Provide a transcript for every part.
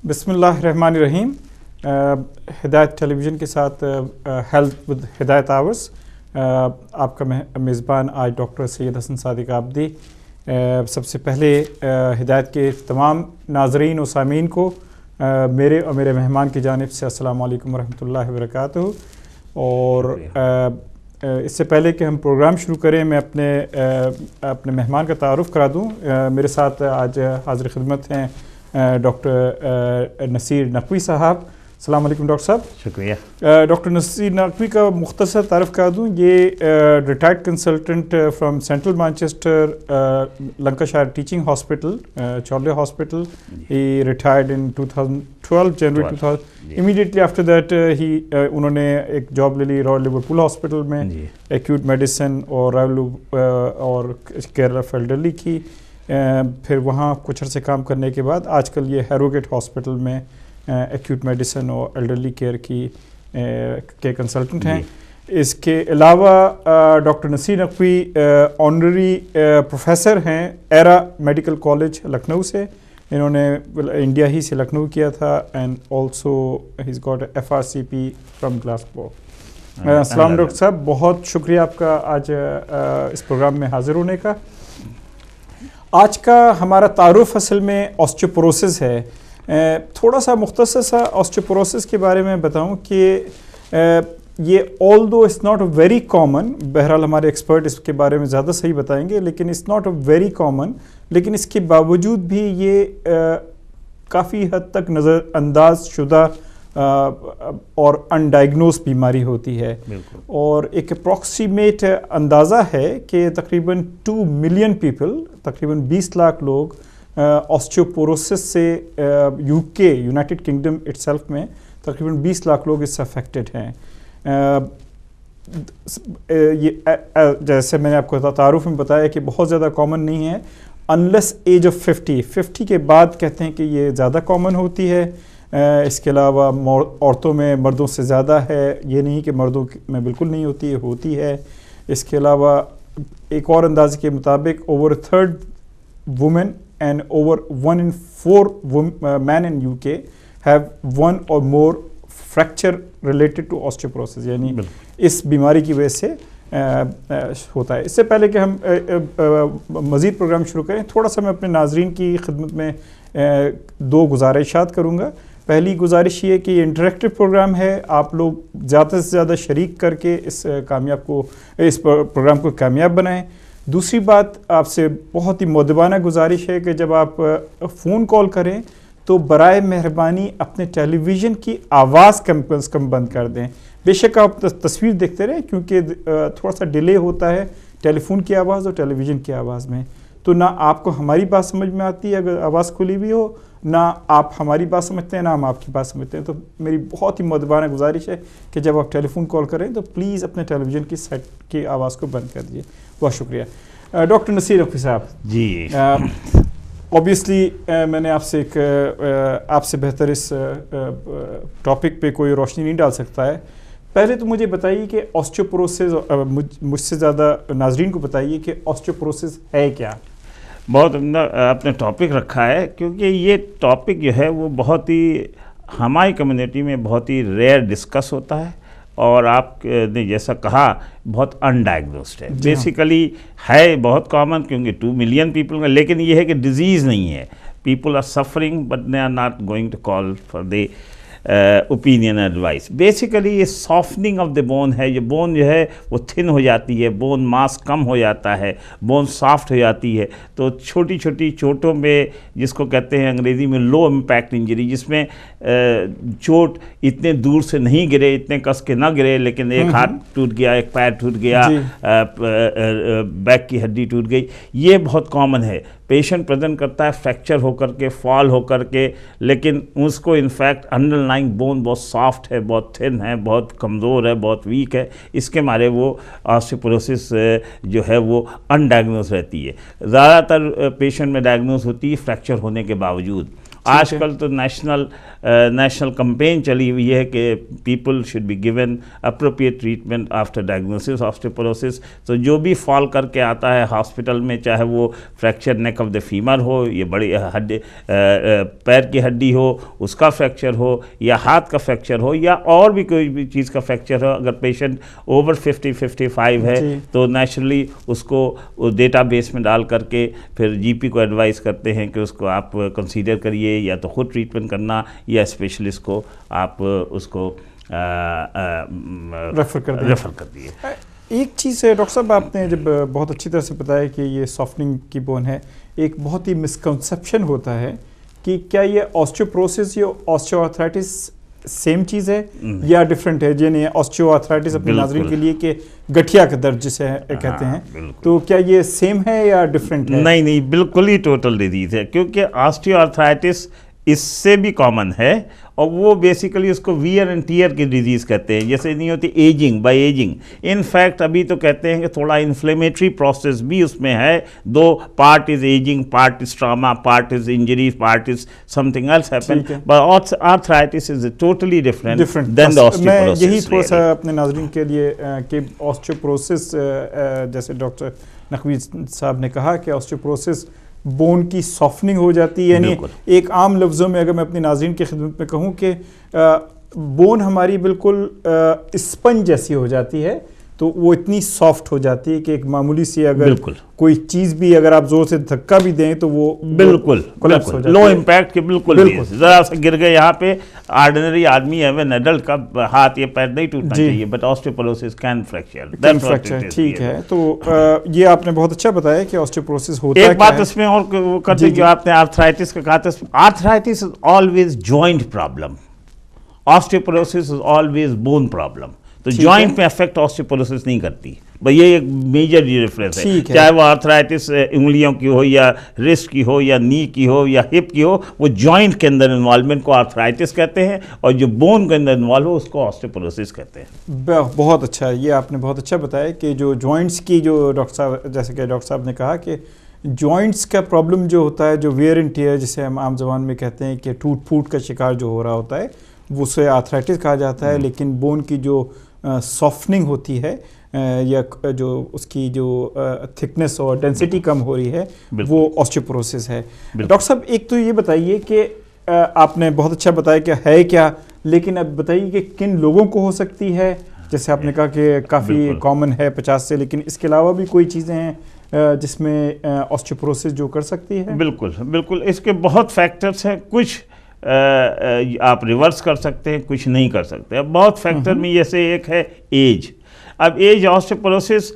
بسم اللہ الرحمن الرحیم. ہدایت ٹیلی ویژن کے ساتھ ہیلتھ ود ہدایت آورس. آپ کا میزبان آج ڈاکٹر سید حسن صادق عابدی. سب سے پہلے ہدایت کے تمام ناظرین و سامعین کو میرے اور میرے مہمان کی جانب سے السلام علیکم ورحمۃ اللہ وبرکاتہ. اور اس سے پہلے کہ ہم پروگرام شروع کریں میں اپنے مہمان کا تعارف کرا دوں. میرے ساتھ آج حاضر خدمت ہیں ڈاکٹر نصیر نقوی صاحب. السلام علیکم ڈاکٹر صاحب. شکریہ. ڈاکٹر نصیر نقوی کا مختصر تعارف کرا دوں. یہ retired consultant from central Manchester Lancashire teaching hospital Chorley hospital. He retired in 2012 January 2000. Immediately after that انہوں نے ایک جاب لے لی رائل لیورپول ہاسپٹل میں ایکیوٹ میڈیسن اور کیئر آف ایلڈرلی کی. پھر وہاں کچھ عرصے کام کرنے کے بعد آج کل یہ ہیروگیٹ ہاسپٹل میں ایکیوٹ میڈیسن اور ایلڈرلی کیئر کے کنسلٹنٹ ہیں. اس کے علاوہ doctor Naseer Naqvi honorary professor ہیں ایرا میڈیکل کالج لکھنؤ سے. انہوں نے انڈیا ہی سے لکھنؤ کیا تھا and also has got FRCP from Glasgow. السلام ڈاکٹر صاحب, بہت شکریہ آپ کا آج اس پروگرام میں حاضر ہونے کا. آج کا ہمارا تعارف اصل میں آسٹیوپوروسس ہے. تھوڑا سا مختصر سا آسٹیوپوروسس کے بارے میں بتاؤں کہ یہ although it's not very common, بہرحال ہمارے ایکسپرٹ اس کے بارے میں زیادہ صحیح بتائیں گے, لیکن اٹس ناٹ ویری کامن. لیکن اس کے باوجود بھی یہ کافی حد تک نظر انداز شدہ اور انڈائگنوز بیماری ہوتی ہے. اور ایک اپروکسیمیٹ اندازہ ہے کہ تقریباً 2 ملین پیپل, تقریباً 20 لاکھ لوگ آسٹیوپوروسس سے UK United kingdom it self میں تقریباً 20 لاکھ لوگ اس سے افیکٹڈ ہیں. جیسے میں نے آپ کو تعارف میں بتایا کہ بہت زیادہ کامن نہیں ہے انلیس ایج آف 50 کے بعد کہتے ہیں کہ یہ زیادہ کامن ہوتی ہے. اس کے علاوہ عورتوں میں مردوں سے زیادہ ہے, یہ نہیں کہ مردوں میں بالکل نہیں ہوتی, یہ ہوتی ہے. اس کے علاوہ ایک اور اندازے کے مطابق over 1/3 women and over 1 in 4 men in UK have 1 or more fracture related to osteoporosis, یعنی اس بیماری کی وجہ سے ہوتا ہے. اس سے پہلے کہ ہم مزید پروگرام شروع کریں, تھوڑا سا میں اپنے ناظرین کی خدمت میں 2 گزارشات کروں گا. پہلی گزارش یہ کہ یہ انٹریکٹیو پروگرام ہے, آپ لوگ زیادہ سے زیادہ شریک کر کے اس پروگرام کو کامیاب بنائیں. دوسری بات آپ سے بہت ہی مؤدبانہ گزارش ہے کہ جب آپ فون کال کریں تو برائے مہربانی اپنے ٹیلی ویژن کی آواز کم بند کر دیں. بے شک آپ تصویر دیکھتے رہیں کیونکہ تھوڑا سا ڈیلے ہوتا ہے ٹیلی فون کی آواز اور ٹیلی ویژن کی آواز میں. تو نہ آپ کو ہماری بات سمجھ میں آتی ہے اگر آواز کھلی ہوئی ہو, نہ آپ ہماری بات سمجھتے ہیں نہ ہم آپ کی بات سمجھتے ہیں. تو میری بہت ہی مؤدبانہ گزارش ہے کہ جب آپ ٹیلی فون کال کریں تو پلیز اپنے ٹیلی ویژن کی سیٹ کی آواز کو بند کر دیجیے. بہت شکریہ. ڈاکٹر نصیر نقوی صاحب جی, اوبیسلی میں نے آپ سے بہتر اس ٹاپک پہ کوئی روشنی نہیں ڈال سکتا ہے. پہلے تو مجھے بتائیے کہ آسٹیوپوروسس, مجھ سے زیادہ ناظرین کو بتائیے کہ آسٹیوپوروسس ہے کیا. بہت عمدہ آپ نے ٹاپک رکھا ہے, کیونکہ یہ ٹاپک جو ہے وہ بہت ہی ہماری کمیونٹی میں بہت ہی ریئر ڈسکس ہوتا ہے, اور آپ نے جیسا کہا بہت انڈائگنوسڈ ہے. بیسیکلی ہے بہت کامن کیونکہ 2 ملین پیپل کا, لیکن یہ ہے کہ ڈیزیز نہیں ہے. People are suffering but they are not going to call for the opinion advice. Basically یہ سافٹننگ آف دا بون ہے. یہ بون جو ہے وہ تھن ہو جاتی ہے, بون ماس کم ہو جاتا ہے, بون سافٹ ہو جاتی ہے. تو چھوٹی چھوٹی چوٹوں میں, جس کو کہتے ہیں انگریزی میں لو امپیکٹ انجری, جس میں چوٹ اتنے دور سے نہیں گرے, اتنے کس کے نہ گرے, لیکن ایک ہاتھ ٹوٹ گیا, ایک پیر ٹوٹ گیا, بیک کی ہڈی ٹوٹ گئی, یہ بہت کامن ہے. پیشنٹ پریزنٹ کرتا ہے فریکچر ہو کر کے, فال ہو کر کے, لیکن اس کو انفیکٹ انڈر لائنگ بون بہت سافٹ ہے, بہت تھن ہے, بہت کمزور ہے, بہت ویک ہے. اس کے مارے وہ آسٹیوپوروسس جو ہے وہ انڈائگنوز رہتی ہے. زیادہ تر پیشنٹ میں ڈائگنوز ہوتی ہے فریکچر ہونے کے باوجود, آج کل تو نیشنل کمپین چلی ہوئی ہے کہ people should be given appropriate treatment after diagnosis osteoporosis. تو جو بھی فال کر کے آتا ہے ہاسپٹل میں, چاہے وہ فریکچر نیک آف دا فیمر ہو, یہ بڑی ہڈی پیر کی ہڈی ہو اس کا فریکچر ہو, یا ہاتھ کا فریکچر ہو, یا اور بھی کوئی بھی چیز کا فریکچر ہو, اگر پیشنٹ اوور 50-55 ہے تو نیچرلی اس کو ڈیٹا بیس میں ڈال کر کے پھر جی پی کو ایڈوائز کرتے ہیں کہ اس کو آپ کنسیڈر کریے, یا تو خود ٹریٹمنٹ کرنا یا اسپیشلسٹ کو آپ اس کو ریفر کر دیے. ایک چیز ہے ڈاکٹر صاحب, آپ نے جب بہت اچھی طرح سے بتایا کہ یہ سافٹننگ کی بون ہے, ایک بہت ہی مسکنسیپشن ہوتا ہے کہ کیا یہ آسٹیوپروسس یا آسٹیو آرتھرائٹس سیم چیز ہے یا ڈفرینٹ ہے؟ یعنی آسٹیو آرتھرائٹس اپنے ناظرین کے لیے کہ گٹھیا کا درد جسے کہتے ہیں, تو کیا یہ سیم ہے یا ڈفرینٹ ہے؟ نہیں, بالکل ہی ٹوٹل ڈیزیز ہے, کیونکہ آسٹیو آرتھرائٹس اس سے بھی کامن ہے, اور وہ بیسیکلی اس کو ویئر اینڈ ٹیئر کی ڈیزیز کہتے ہیں. جیسے نہیں ہوتی ageing by ageing, in fact ابھی تو کہتے ہیں کہ تھوڑا انفلیمیٹری پروسیس بھی اس میں ہے. Though part is ageing, part is trauma, part is injury, part is something else happen, but arthritis is totally different than the osteoporosis. میں یہی تھوڑا سا اپنے ناظرین کے لیے کہ آسٹیوپوروسس, جیسے ڈاکٹر نقوی صاحب نے کہا کہ آسٹیوپوروسس بون کی سافٹننگ ہو جاتی ہے, یعنی ایک عام لفظوں میں اگر میں اپنی ناظرین کی خدمت میں کہوں کہ بون ہماری بالکل اسپنج جیسی ہو جاتی ہے, تو وہ اتنی سافٹ ہو جاتی ہے کہ ایک معمولی سی اگر کوئی چیز بھی اگر آپ زور سے دھکا بھی دیں تو وہ بالکل لو امپیکٹ کے بالکل ذرا سا گر گئے یہاں پہ, آرڈنری آدمی ایون ایڈلٹ کا ہاتھ یا پیر نہیں ٹوٹنا چاہیے, بٹ آسٹیوپوروسس کین فریکچر. ٹھیک ہے, تو یہ آپ نے بہت اچھا بتایا کہ آسٹیوپوروسس ہوتا ہے. ایک بات اس میں اور وہ کرتے جو آپ نے آرتھرائٹس کا کہا تھا, arthritis is always joint problem, osteoporosis is always bone problem. تو جوائنٹ میں افیکٹ آسٹیوپوروسس نہیں کرتی, بھئی یہ ایک میجر ڈیفرنس ہے. چاہے وہ آرتھرائٹس انگلیوں کی ہو یا رسٹ کی ہو یا نی کی ہو یا ہپ کی ہو, وہ جوائنٹ کے اندر انوالومنٹ کو آرتھرائٹس کہتے ہیں, اور جو بون کے اندر انوالو ہو اس کو آسٹیوپوروسس کہتے ہیں. بہت اچھا, یہ آپ نے بہت اچھا بتایا کہ جو جوائنٹس کی, جو ڈاکٹر صاحب جیسے کہ ڈاکٹر صاحب نے کہا کہ جوائنٹس کا پرابلم جو ہوتا ہے, جو ویئر اینڈ ٹیئر جسے ہم عام زبان میں کہتے ہیں کہ ٹوٹ پھوٹ کا شکار جو ہو رہا ہوتا ہے, وہ اسے آرتھرائٹس کہا جاتا ہے. لیکن بون کی جو سافٹننگ ہوتی ہے یا جو اس کی جو تھکنس اور ڈینسٹی کم ہو رہی ہے, وہ آسٹیوپوروسس ہے. ڈاکٹر صاحب ایک تو یہ بتائیے کہ آپ نے بہت اچھا بتایا کہ ہے کیا, لیکن اب بتائیے کہ کن لوگوں کو ہو سکتی ہے. جیسے آپ نے کہا کہ کافی کامن ہے 50 سے, لیکن اس کے علاوہ بھی کوئی چیزیں ہیں جس میں آسٹیوپوروسس جو کر سکتی ہے؟ بالکل اس کے بہت فیکٹرز ہیں, کچھ آپ ریورس کر سکتے ہیں, کچھ نہیں کر سکتے. اب بہت فیکٹر میں جیسے ایک ہے ایج. اب ایج آسٹیوپوروسس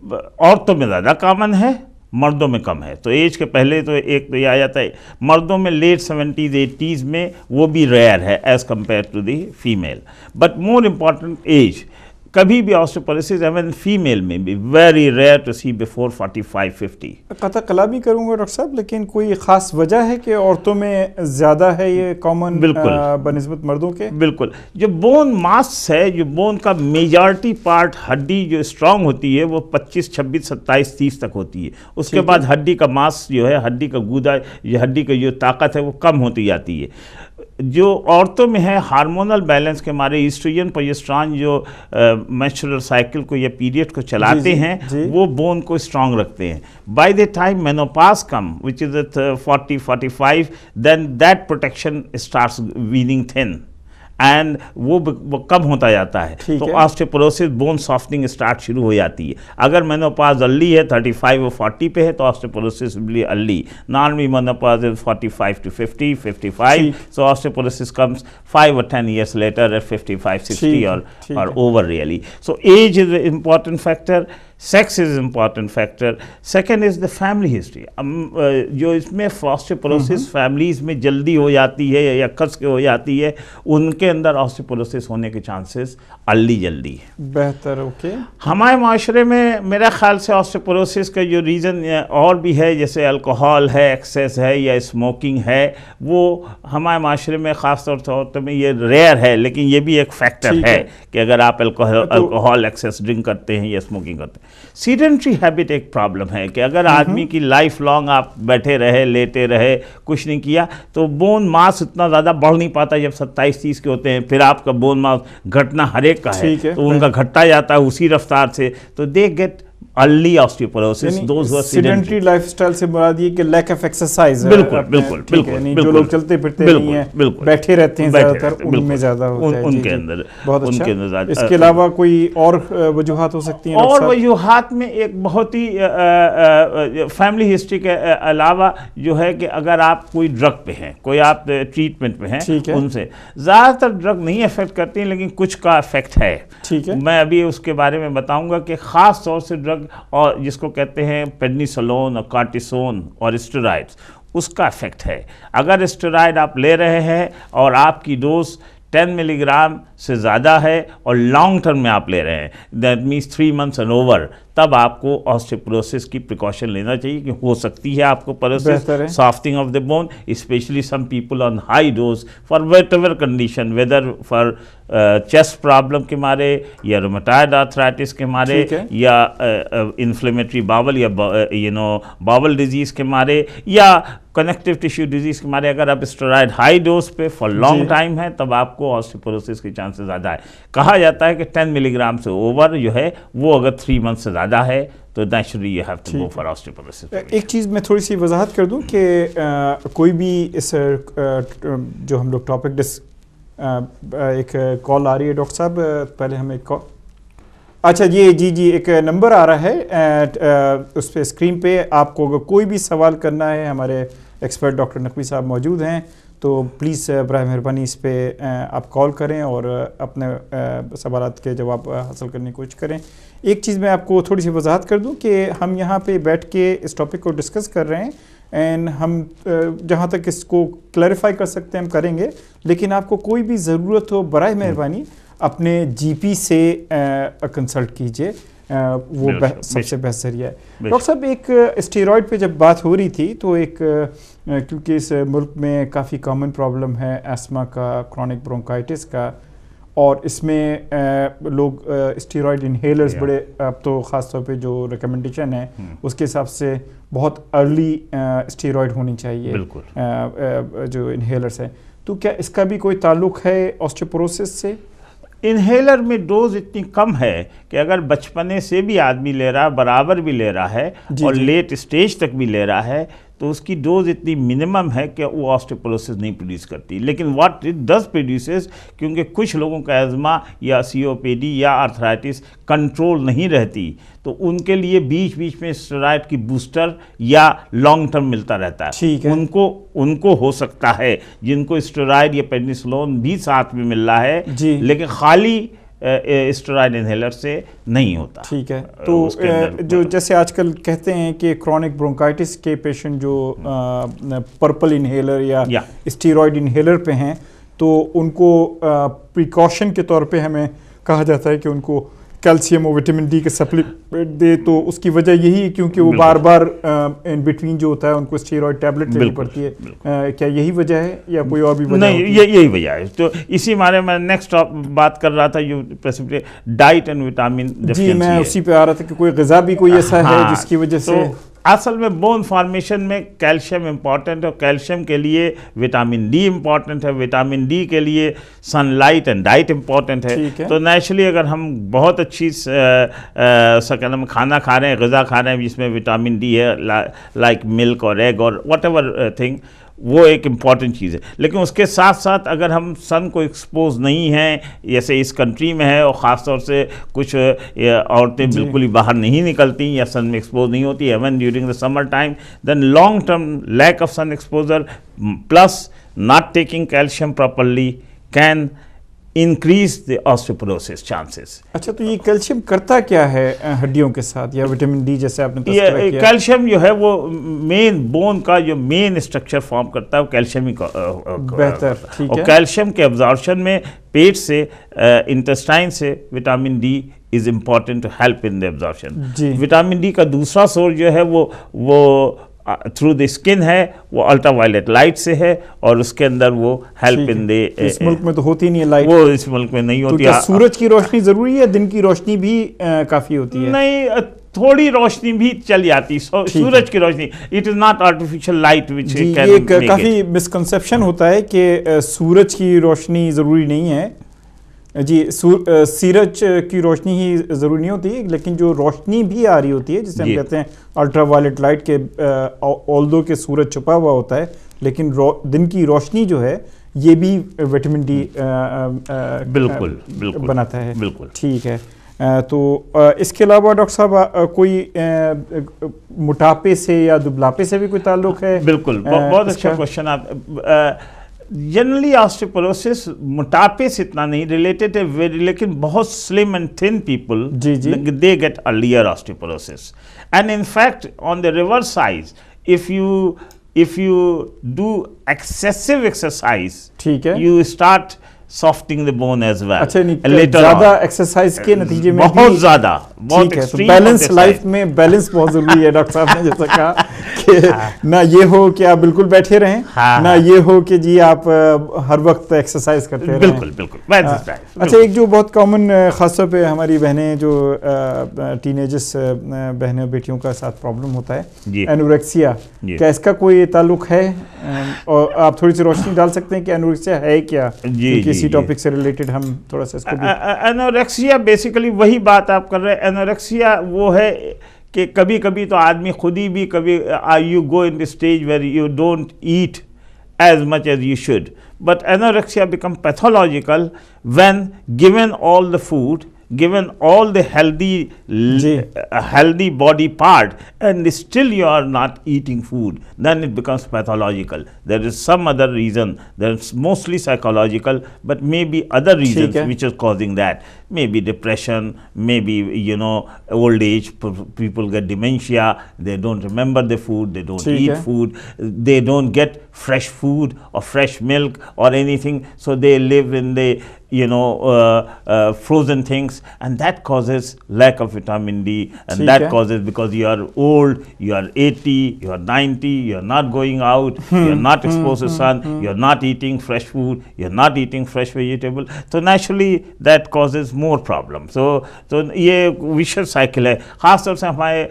عورتوں میں زیادہ کامن ہے, مردوں میں کم ہے. تو ایج کے پہلے تو ایک تو یہ آ جاتا ہے, مردوں میں لیٹ 70s 80s میں وہ بھی ریئر ہے as compared to the female. But more important age, کبھی بھی آسٹیوپوروسس ایون فیمیل میں بھی very rare to see before 45-50. قطع کلام کروں گا ڈاکٹر صاحب, لیکن کوئی خاص وجہ ہے کہ عورتوں میں زیادہ ہے یہ کامن بنسبت مردوں کے؟ بالکل, جو بون ماس ہے, جو بون کا میجارٹی پارٹ ہڈی جو اسٹرانگ ہوتی ہے وہ 25, 26, 27, 30 تک ہوتی ہے. اس کے بعد ہڈی کا ماس جو ہے, ہڈی کا گودا, یہ ہڈی کا جو طاقت ہے وہ کم ہوتی جاتی ہے. جو عورتوں میں ہے ہارمونل بیلنس کے ہمارے ایسٹروجن پروجسٹرون جو مینسٹرل سائیکل کو یا پیریڈ کو چلاتے ہیں, وہ بون کو اسٹرانگ رکھتے ہیں. By the time menopause come which is at 40-45, then that protection starts waning then and وہ کم ہوتا جاتا ہے. تو آسٹیوپوروسس بون سافٹنگ اسٹارٹ شروع ہو جاتی ہے. اگر مینوپاز ارلی ہے 35 اور 40 پہ ہے تو آسٹیوپوروسس بھی early. Normally menopause 45 to 50, 55, so osteoporosis comes 5 or 10 years later at 55, 60 or over really. So age is an important factor. Sex is an important factor. Second is the family history. جو اس میں آسٹیوپوروسس families میں جلدی ہو جاتی ہے یا کس کے ہو جاتی ہے, ان کے اندر آسٹیوپوروسس ہونے کے چانسز ارلی جلدی ہے. بہتر. اوکے. ہمارے معاشرے میں میرا خیال سے آسٹیوپوروسس کا جو ریزن اور بھی ہے, جیسے الکوہول ہے, ایکسیس ہے یا اسموکنگ ہے, وہ ہمارے معاشرے میں خاص طور پر میں یہ ریئر ہے, لیکن یہ بھی ایک فیکٹر ہے کہ اگر آپ الکوہول ایکسیس ڈرنک کرتے ہیں یا اسموکنگ کرتے ہیں. سیڈنٹری ہیبٹ ایک پرابلم ہے کہ اگر آدمی کی لائف لانگ آپ بیٹھے رہے لیٹے رہے کچھ نہیں کیا تو بون ماس اتنا زیادہ بڑھ نہیں پاتا. جب 27-30 کے ہوتے ہیں پھر آپ کا بون ماس گھٹنا ہر ایک کا ہے تو ان کا گھٹتا جاتا ہے اسی رفتار سے, تو they get early osteoporosis. Sedentary life style سے مراد یہ کہ لیک آف ایکسرسائز. بالکل جو لوگ چلتے پھرتے نہیں ہیں بیٹھے رہتے ہیں زیادہ تر ان میں زیادہ ہوتا ہے ان کے اندر. بہت اچھا. اس کے علاوہ کوئی اور وجوہات ہو سکتی ہیں؟ اور وجوہات میں ایک بہت ہی فیملی ہسٹری کے علاوہ جو ہے کہ اگر آپ کوئی ڈرگ پہ ہیں, کوئی آپ ٹریٹمنٹ پہ ہیں, ان سے زیادہ تر ڈرگ نہیں افیکٹ کرتی لیکن کچھ کا افیکٹ ہے. میں ابھی اس کے بارے میں بتاؤں گا کہ خاص طور سے ڈرگ اور جس کو کہتے ہیں پیڈنیسلون اور کارٹیسون اور اسٹیرائڈز, اس کا افیکٹ ہے. اگر اسٹیرائڈ آپ لے رہے ہیں اور آپ کی ڈوز 10 ملی گرام سے زیادہ ہے اور لانگ ٹرم میں آپ لے رہے ہیں, that means 3 months and over, تب آپ کو آسٹیوپوروسس کی پریکاشن لینا چاہیے کہ ہو سکتی ہے آپ کو process softening of the bone, especially some people on high dose for whatever condition, whether for chest problem کے مارے یا رومیٹائڈ آرتھرائٹس کے مارے یا انفلیمیٹری باول یا باول ڈیزیز کے مارے یا کنیکٹیو ٹیشو ڈیزیز کے مارے. اگر آپ اسٹیرائڈ ہائی ڈوز پہ فار لانگ ٹائم ہے تب آپ کو آسٹیوپوروسس کے چانسز زیادہ ہے. کہا جاتا ہے کہ 10 ملی گرام سے اوور جو ہے وہ اگر 3 months سے زیادہ ہے تو naturally you have to go for osteoporosis. ایک چیز میں تھوڑی سی وضاحت کر دوں کہ کوئی بھی اس جو ہم لوگ ٹاپک ایک کال آ رہی ہے ڈاکٹر صاحب, پہلے ہم ایک کال, اچھا جی ایک نمبر آ رہا ہے اس پہ اسکرین پہ. آپ کو اگر کوئی بھی سوال کرنا ہے, ہمارے ایکسپرٹ ڈاکٹر نقوی صاحب موجود ہیں, تو پلیز برائے مہربانی اس پہ آپ کال کریں اور اپنے سوالات کے جواب حاصل کرنے کی کوشش کریں. ایک چیز میں آپ کو تھوڑی سی وضاحت کر دوں کہ ہم یہاں پہ بیٹھ کے اس ٹاپک کو ڈسکس کر رہے ہیں اینڈ ہم جہاں تک اس کو کلیریفائی کر سکتے ہیں ہم کریں گے, لیکن آپ کو کوئی بھی ضرورت ہو برائے مہربانی اپنے جی پی سے کنسلٹ کیجئے, وہ سب سے بہتر ذریعہ ہے. ڈاکٹر صاحب ایک اسٹیرائڈ پہ جب بات ہو رہی تھی تو ایک کیونکہ اس ملک میں کافی کامن پرابلم ہے ایسما کا, کرونک برونکائٹس کا, اور اس میں لوگ اسٹیرائڈ انہیلرز بڑے, اب تو خاص طور پہ جو ریکمنڈیشن ہے اس کے حساب سے بہت ارلی اسٹیرائڈ ہونی چاہیے جو انہیلرز ہیں, تو کیا اس کا بھی کوئی تعلق ہے آسٹیوپوروسس سے؟ انہیلر میں ڈوز اتنی کم ہے کہ اگر بچپنے سے بھی آدمی لے رہا ہے, برابر بھی لے رہا ہے اور لیٹ اسٹیج تک بھی لے رہا ہے, تو اس کی ڈوز اتنی منیمم ہے کہ وہ آسٹیوپوروسس نہیں پروڈیوس کرتی. لیکن واٹ اٹ ڈز پروڈیوسز, کیونکہ کچھ لوگوں کا ایزما یا سی او پی ڈی یا آرتھرائٹس کنٹرول نہیں رہتی, تو ان کے لیے بیچ بیچ میں اسٹیرائڈ کی بوسٹر یا لانگ ٹرم ملتا رہتا ہے. ان کو ہو سکتا ہے جن کو اسٹیرائڈ یا پیڈنیسلون بھی ساتھ میں مل رہا ہے, لیکن خالی اسٹیرائڈ انہیلر سے نہیں ہوتا. ٹھیک ہے. تو جو جیسے آج کل کہتے ہیں کہ کرونک برونکائٹس کے پیشنٹ جو پرپل انہیلر یا اسٹیرائڈ انہیلر پہ ہیں, تو ان کو پریکاشن کے طور پہ ہمیں کہا جاتا ہے کہ ان کو کیلشیم اور وٹامن ڈی کے سپلیمنٹ دے, تو اس کی وجہ یہی ہے کیونکہ وہ بار بار ان بٹوین جو ہوتا ہے ان کو اسٹیرائڈ ٹیبلٹ لینی پڑتی ہے. کیا یہی وجہ ہے یا کوئی اور بھی وجہ؟ نہیں, یہی وجہ ہے. تو اسی بارے میں نیکسٹ بات کر رہا تھا, ڈائٹ اینڈ وٹامن. جی میں اسی پہ آ رہا تھا کہ کوئی غذا بھی کوئی ایسا ہے جس کی وجہ سے اصل میں بون فارمیشن میں کیلشیم امپورٹنٹ ہے, اور کیلشیم کے لیے وٹامن ڈی امپورٹنٹ ہے, وٹامن ڈی کے لیے sun light and diet important ہے. تو نیچرلی اگر ہم بہت اچھی کھانا کھا رہے ہیں, غذا کھا رہے ہیں جس میں وٹامن ڈی ہے, لائک ملک اور ایگ اور واٹ ایور تھنگ, وہ ایک امپورٹنٹ چیز ہے. لیکن اس کے ساتھ ساتھ اگر ہم سن کو ایکسپوز نہیں ہیں, جیسے اس کنٹری میں ہے, اور خاص طور سے کچھ عورتیں بالکل ہی باہر نہیں نکلتی یا سن میں ایکسپوز نہیں ہوتی even during the summer time, then long term lack of sun exposure plus not taking calcium properly can increase the osteoporosis chances. اچھا, تو یہ کیلشیم کرتا کیا ہے ہڈیوں کے ساتھ, یا وٹامن ڈی جیسے آپ نے تذکرہ کیا؟ کیلشیم جو ہے وہ مین بون کا جو مین اسٹرکچر فارم کرتا ہے وہ کیلشیم ہی بہتر. اور کیلشیم کے ابزارپشن میں پیٹ سے انٹسٹائن سے vitamin D is important to help in the absorption. Vitamin D کا دوسرا سورس جو ہے وہ تھرو دی اسکن ہے, وہ الٹرا وائلٹ لائٹ سے ہے, اور اس کے اندر وہ ہیلپ ان دی. اس ملک میں تو ہوتی نہیں ہے لائٹ, وہ اس ملک میں نہیں ہوتی. سورج کی روشنی ضروری ہے, دن کی روشنی بھی کافی ہوتی ہے؟ نہیں, تھوڑی روشنی بھی چل جاتی, سورج کی روشنی, it is not artificial light which جی یہ کافی مسکنسیپشن ہوتا ہے کہ سورج کی روشنی ضروری نہیں ہے. جی سورج کی روشنی ہی ضروری نہیں ہوتی, لیکن جو روشنی بھی آ رہی ہوتی ہے جسے ہم کہتے ہیں الٹرا وائلٹ لائٹ, کے آلدو کہ سورج چھپا ہوا ہوتا ہے لیکن دن کی روشنی جو ہے یہ بھی وٹامن ڈی بالکل بناتا ہے. بالکل ٹھیک ہے. تو اس کے علاوہ ڈاکٹر صاحب کوئی موٹاپے سے یا دبلاپے سے بھی کوئی تعلق ہے؟ بالکل, بہت اچھا کوشچن. آپ جنرلی آسٹیوپوروسس موٹاپے سے اتنا نہیں ریلیٹڈ ہے, لیکن بہت slim and thin people they get earlier osteoporosis. And in fact on the reverse side, if you do excessive exercise, you start softening the bone as well. اچھا, زیادہ ایکسرسائز کے نتیجے میں بہت زیادہ, بہت ایکسٹریم. بیلنس لائف میں balance بہت ضروری ہے ڈاکٹر صاحب نے جیسا کہا کہ نہ یہ ہو کہ آپ بالکل بیٹھے رہیں, نہ یہ ہو کہ جی آپ ہر وقت ایکسرسائز کرتے رہیں. بالکل بالکل. اچھا, ایک جو بہت کامن خاص طور پہ ہماری بہنیں جو ٹین ایجز بہنیں بیٹیوں کا ساتھ پرابلم ہوتا ہے, انوریکسیا, کیا اس کا کوئی تعلق ہے؟ اور آپ تھوڑی سی روشنی ڈال سکتے ہیں کہ انوریکسیا ہے کیا, کسی ٹاپک سے ریلیٹڈ ہم تھوڑا سا اس کو. انوریکسیا بیسیکلی وہی بات آپ کر رہے ہیں. انوریکسیا وہ ہے کہ کبھی کبھی تو آدمی خود ہی بھی کبھی you go in the stage where you don't eat as much as you should, but anorexia become pathological when given all the food, given all the healthy body part, and still you are not eating food, then it becomes pathological. There is some other reason, that's mostly psychological, but maybe other reasons which is causing that. Maybe depression, maybe old age, people get dementia, they don't remember the food, they don't eat food, they don't get fresh food or fresh milk or anything, so they live in the frozen things, and that causes lack of vitamin D, and that causes, because you are old, you are 80, you are 90, you are not going out, you are not exposed to sun, you are not eating fresh food, you are not eating fresh vegetable, so naturally that causes more problem. So یہ vicious cycle ہے. خاص طور سے ہمارے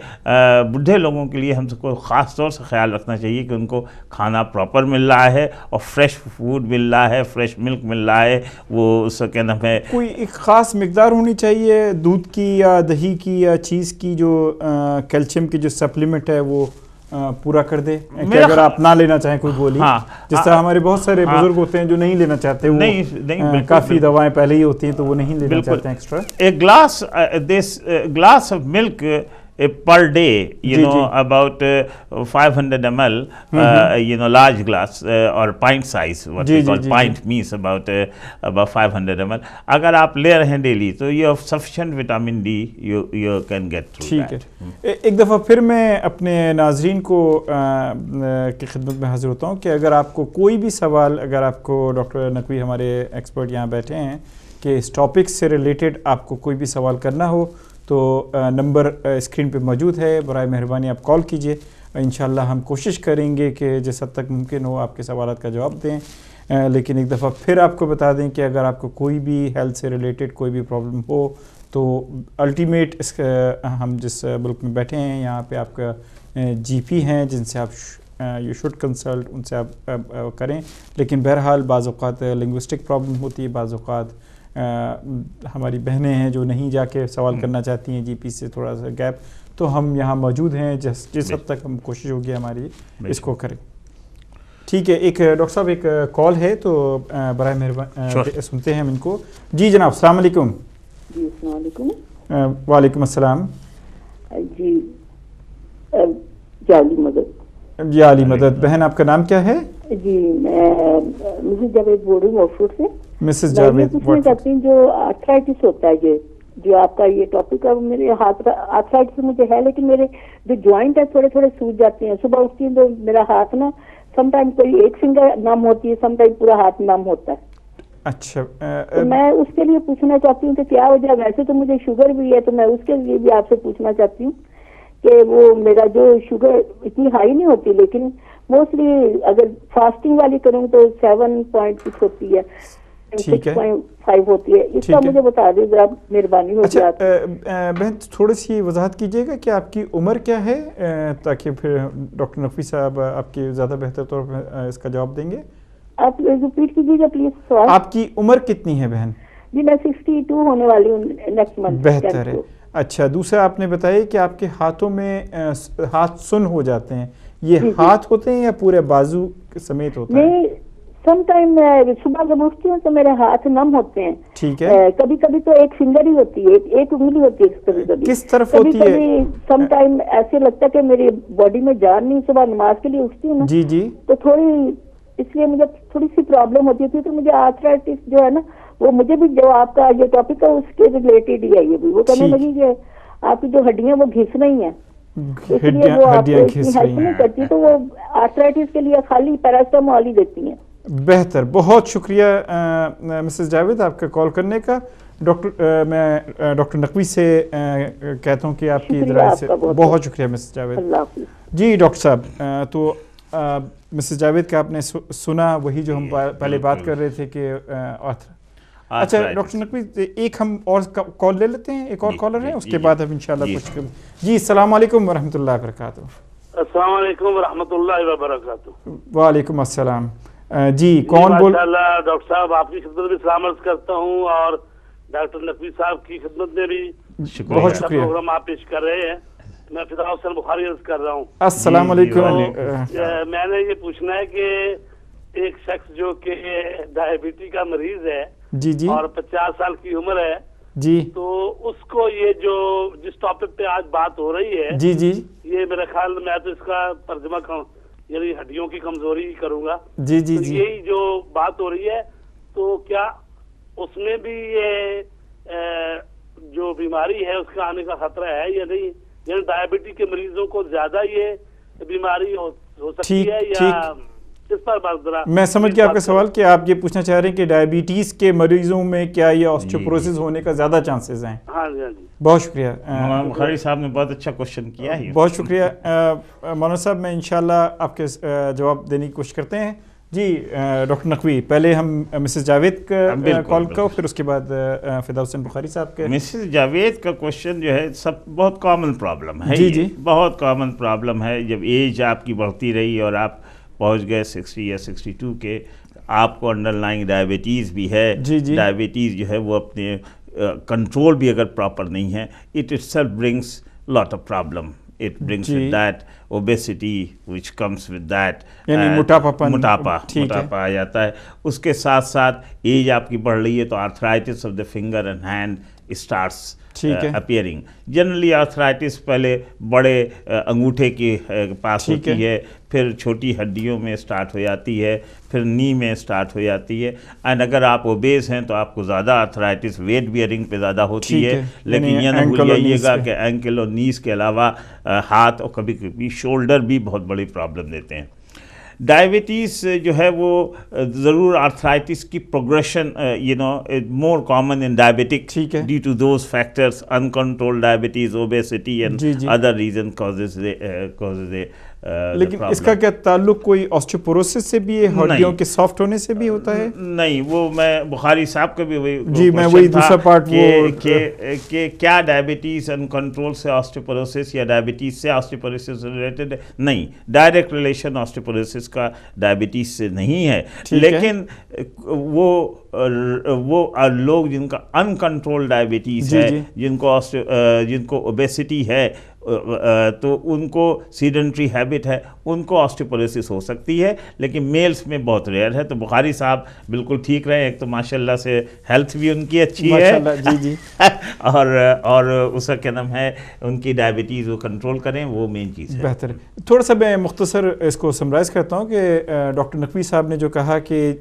بڈھے لوگوں کے لیے ہم سب کو خاص طور سے خیال رکھنا چاہیے کہ ان کو کھانا پراپر مل رہا ہے اور فریش فوڈ مل رہا ہے, فریش ملک مل رہا ہے. وہ اس کا کہنا ہے کوئی ایک خاص مقدار ہونی چاہیے دودھ کی یا دہی کی یا چیز کی جو کیلشیم کی جو سپلیمنٹ ہے وہ پورا کر دے, کہ اگر آپ نہ لینا چاہیں کوئی گولی, جس طرح ہمارے بہت سارے بزرگ ہوتے ہیں جو نہیں لینا چاہتے, وہ کافی دوائیں پہلے ہی ہوتی ہیں تو وہ نہیں لینا چاہتے ہیں extra. A glass of milk per day, about 500 ml, large glass or pint size, what we call pint means about 500 ml. اگر آپ لے رہے ہیں ڈیلی تو you have sufficient vitamin D, you can get through that. ٹھیک ہے. ایک دفعہ پھر میں اپنے ناظرین کو کی خدمت میں حاضر ہوتا ہوں کہ اگر آپ کو کوئی بھی سوال, اگر آپ کو ڈاکٹر نقوی ہمارے ایکسپرٹ یہاں بیٹھے ہیں کہ اس ٹاپک سے ریلیٹڈ آپ کو کوئی بھی سوال کرنا ہو تو نمبر اسکرین پہ موجود ہے, برائے مہربانی آپ کال کیجئے. انشاءاللہ ہم کوشش کریں گے کہ جس حد تک ممکن ہو آپ کے سوالات کا جواب دیں. لیکن ایک دفعہ پھر آپ کو بتا دیں کہ اگر آپ کو کوئی بھی ہیلتھ سے ریلیٹڈ کوئی بھی پرابلم ہو تو الٹیمیٹ ہم جس ملک میں بیٹھے ہیں یہاں پہ آپ کا جی پی ہیں جن سے آپ یو شوڈ کنسلٹ, ان سے آپ کریں. لیکن بہرحال بعض اوقات لنگوسٹک پرابلم ہوتی ہے, بعض اوقات ہماری بہنیں ہیں جو نہیں جا کے سوال کرنا چاہتی ہیں جی پی سے تھوڑا سا گیپ, تو ہم یہاں موجود ہیں جس حد تک ہم کوشش ہوگی ہماری اس کو کریں. ٹھیک ہے. ایک ڈاکٹر صاحب ایک کال ہے تو برائے مہربانی سنتے ہیں ہم ان کو. جی جناب, السلام علیکم. جی السلام علیکم. وعلیکم السلام. جی علی مدد. جی علی مدد. بہن آپ کا نام کیا ہے؟ جی میں مسز جاوید بول رہی ہوں آکسفورڈ سے. مسز جاوید, پوچھنا چاہتی ہوں جو آرتھرائٹس ہوتا ہے جو آپ کا یہ ٹاپک ہے, میرے ہاتھ آرتھرائٹس مجھے ہے لیکن میرے جو جوائنٹ ہے تھوڑے تھوڑے سوج جاتے ہیں. صبح اٹھتی ہوں تو میرا ہاتھ نا سم ٹائم کوئی ایک فنگر نم ہوتی ہے, سم ٹائم پورا ہاتھ نم ہوتا ہے. اچھا, میں اس کے لیے پوچھنا چاہتی ہوں کہ کیا وجہ. ویسے تو مجھے شوگر بھی ہے تو میں اس کے لیے بھی آپ سے پوچھنا چاہتی ہوں کہ وہ میرا جو شوگر اتنی ہائی نہیں ہوتی لیکن موسٹلی اگر فاسٹنگ والی کروں تو 7 پوائنٹ کچھ ہوتی ہے, 6.5 ہوتی ہے. اس کا مجھے بتا دیں ذرا, مہربانی ہوگی. اچھا بہن تھوڑی سی وضاحت کیجیے گا کہ آپ کی عمر کیا ہے, تاکہ پھر ڈاکٹر نقوی صاحب آپ کی زیادہ بہتر طور پر اس کا جواب دیں گے. آپ ریپیٹ کیجیے گا پلیز سوال. آپ کی عمر کتنی ہے بہن؟ جی میں 62 ہونے والی ہوں نیکسٹ منتھ. بہتر ہے. اچھا دوسرا آپ نے بتایا کہ آپ کے ہاتھوں میں ہاتھ سن ہو جاتے ہیں, یہ ہاتھ ہوتے ہیں یا پورے بازو سمیت ہوتا ہے؟ نہیں, سم ٹائم صبح جب اٹھتی ہوں تو میرے ہاتھ نم ہوتے ہیں. ٹھیک ہے. کبھی کبھی تو ایک فنگر ہی ہوتی ہے, ایک انگلی ہوتی ہے کبھی کبھی. کس طرف ہوتی ہے؟ سم ٹائم ایسے لگتا ہے کہ میری باڈی میں جان نہیں. صبح نماز کے لیے اٹھتی ہوں نا, جی جی, تو تھوڑی اس لیے مجھے تھوڑی سی پرابلم ہوتی تھی. تو مجھے آرتھرائٹس جو ہے نا, وہ مجھے بھی جو آپ کا یہ ٹاپک ہے اس کے ریلیٹڈ ہی ہے. یہ بھی وہ کہنے لگی کہ آپ کی جو ہڈیاں وہ گھس رہی ہیں, اس لیے وہ آپ کو اتنی ہیلپ نہیں کرتی, تو وہ آرتھرائٹس کے لیے خالی پیراسٹامول ہی دیتی ہیں. بہتر, بہت شکریہ مسز جاوید آپ کا کال کرنے کا. میں ڈاکٹر نقوی سے کہتا ہوں کہ آپ کی ذرائع سے بہت شکریہ مسز جاوید. اللہ حافظ. جی ڈاکٹر صاحب, تو مسز جاوید کا آپ نے سنا وہی جو ہم پہلے بات کر رہے تھے کہ اچھا ڈاکٹر نقوی ایک ہم اور کال لے لیتے ہیں, ایک اور کالر ہے, اس کے بعد اب انشاءاللہ کچھ. جی السلام علیکم ورحمۃ اللہ وبرکاتہ. السلام علیکم ورحمۃ اللہ وبرکاتہ. وعلیکم السلام. جی کون بول؟ ماشاءاللہ ڈاکٹر صاحب آپ کی خدمت میں سلام عرض کرتا ہوں, اور ڈاکٹر نقوی صاحب کی خدمت میں بھی بہت شکریہ. پروگرام آپ پیش کر رہے ہیں. میں فدا حسین بخاری عرض کر رہا ہوں. السلام علیکم. میں نے یہ پوچھنا ہے کہ ایک شخص جو کہ ڈائبٹی کا مریض ہے, جی جی, اور 50 سال کی عمر ہے جی, تو اس کو یہ جو جس ٹاپک پہ آج بات ہو رہی ہے, جی جی, یہ میرے خیال میں تو اس کا ترجمہ یعنی ہڈیوں کی کمزوری ہی کروں گا. جی جی جی, یہی جو بات ہو رہی ہے, تو کیا اس میں بھی یہ جو بیماری ہے اس کا آنے کا خطرہ ہے یا نہیں؟ یعنی ڈائبٹی کے مریضوں کو زیادہ یہ بیماری ہو سکتی ہے یا اس پر بات ذرا. میں سمجھ گیا آپ کا سوال کہ آپ یہ پوچھنا چاہ رہے ہیں کہ ڈائبٹیز کے مریضوں میں کیا یہ آسٹیوپوروسس ہونے کا زیادہ چانسز ہیں. ہاں جی, ہاں جی, بہت شکریہ. مولانا بخاری صاحب نے بہت اچھا کوشچن کیا ہے. بہت شکریہ مولانا صاحب. میں انشاءاللہ آپ کے جواب دینے کی کوشش کرتے ہیں. جی ڈاکٹر نقوی, پہلے ہم مسز جاوید کا کال کرو, پھر اس کے بعد فدا حسین بخاری صاحب کے. مسز جاوید کا کوشچن جو ہے سب بہت کامن پرابلم ہے. جی جی, بہت کامن پرابلم ہے. جب ایج آپ کی بڑھتی رہی اور آپ پہنچ گئے 60 یا 62 کے, آپ کو انڈر لائنگ ڈائبٹیز بھی ہے. جی جی, ڈائبٹیز جو ہے وہ اپنے کنٹرول بھی اگر پراپر نہیں ہے, it itself brings lot of problem. It brings with that obesity which comes with that, یعنی موٹاپا آ جاتا ہے. اس کے ساتھ ساتھ ایج آپ کی بڑھ رہی ہے تو arthritis of the finger and hand starts appearing. Generally arthritis پہلے بڑے انگوٹھے کے پاس ہوتی ہے, پھر چھوٹی ہڈیوں میں سٹارٹ ہو جاتی ہے, پھر نی میں سٹارٹ ہو جاتی ہے. اینڈ اگر آپ اوبیس ہیں تو آپ کو زیادہ آرتھرائٹس ویٹ بیئرنگ پہ زیادہ ہوتی ہے. لیکن یہ نہ بھول جائیے گا کہ اینکل اور نیز کے علاوہ ہاتھ اور کبھی کبھی شولڈر بھی بہت بڑی پرابلم دیتے ہیں. ڈائبٹیز جو ہے وہ ضرور آرتھرائٹس کی progression more common in diabetic due to those factors, uncontrolled diabetes, obesity and other reason causes لیکن اس کا کیا تعلق کوئی آسٹیوپوروسس سے بھی ہے, ہڈیوں کے سافٹ ہونے سے بھی ہوتا ہے؟ نہیں, وہ میں بخاری صاحب کا بھی جی میں وہی دوسرا پارٹ کہ کیا ڈائبٹیز انکنٹرول سے آسٹیوپوروسس یا ڈائبٹیز سے آسٹیوپوروسس ریلیٹڈ ہے. نہیں, ڈائریکٹ ریلیشن آسٹیوپوروسس کا ڈائبٹیز سے نہیں ہے. لیکن وہ لوگ جن کا انکنٹرول ڈائبٹیز ہے, جن کو اوبیسٹی ہے, تو ان کو سیڈنٹری ہیبٹ ہے, ان کو آسٹیوپوروسس ہو سکتی ہے, لیکن میلز میں بہت ریئر ہے. تو بخاری صاحب بالکل ٹھیک رہے. ایک تو ماشاءاللہ سے ہیلتھ بھی ان کی اچھی ہے, جی جی, اور اس کا کیا نام ہے, ان کی ڈائبٹیز وہ کنٹرول کریں, وہ مین چیز ہے. بہتر ہے. تھوڑا سا میں مختصر اس کو سمرائز کرتا ہوں کہ ڈاکٹر نقوی صاحب نے جو کہا کہ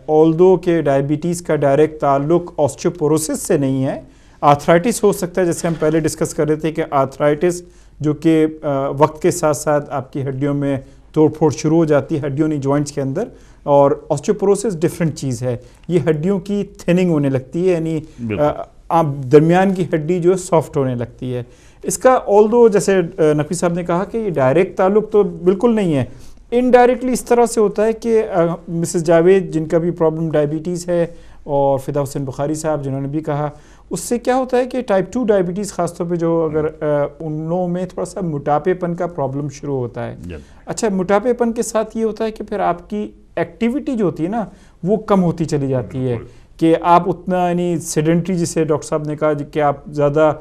آلدو کہ ڈائبٹیز کا ڈائریکٹ تعلق آسٹیوپوروسس سے نہیں ہے, آرتھرائٹس ہو سکتا ہے. جیسے ہم پہلے ڈسکس کر رہے تھے کہ آرتھرائٹس جو کہ وقت کے ساتھ ساتھ آپ کی ہڈیوں میں توڑ پھوڑ شروع ہو جاتی ہے, ہڈیوں نہیں جوائنٹس کے اندر, اور آسٹیوپوروسس ڈفرینٹ چیز ہے. یہ ہڈیوں کی تھننگ ہونے لگتی ہے, یعنی درمیان کی ہڈی جو سافٹ ہونے لگتی ہے. اس کا آلدو جیسے نقوی صاحب نے کہا کہ یہ ڈائریکٹ تعلق تو بالکل نہیں ہے, انڈائریکٹلی اس طرح سے ہوتا ہے کہ مسز جاوید جن کا بھی پرابلم ڈائبٹیز ہے, اور فدا حسین بخاری صاحب جنہوں نے بھی کہا. اس سے کیا ہوتا ہے کہ ٹائپ 2 ڈائبٹیز خاص طور پہ جو اگر ان لوگوں میں تھوڑا سا موٹاپے پن کا پرابلم شروع ہوتا ہے. اچھا, موٹاپے پن کے ساتھ یہ ہوتا ہے کہ پھر آپ کی ایکٹیویٹی جو ہوتی ہے نا وہ کم ہوتی چلی جاتی ہے, کہ آپ اتنا یعنی سیڈنٹری, جسے ڈاکٹر صاحب نے کہا کہ آپ زیادہ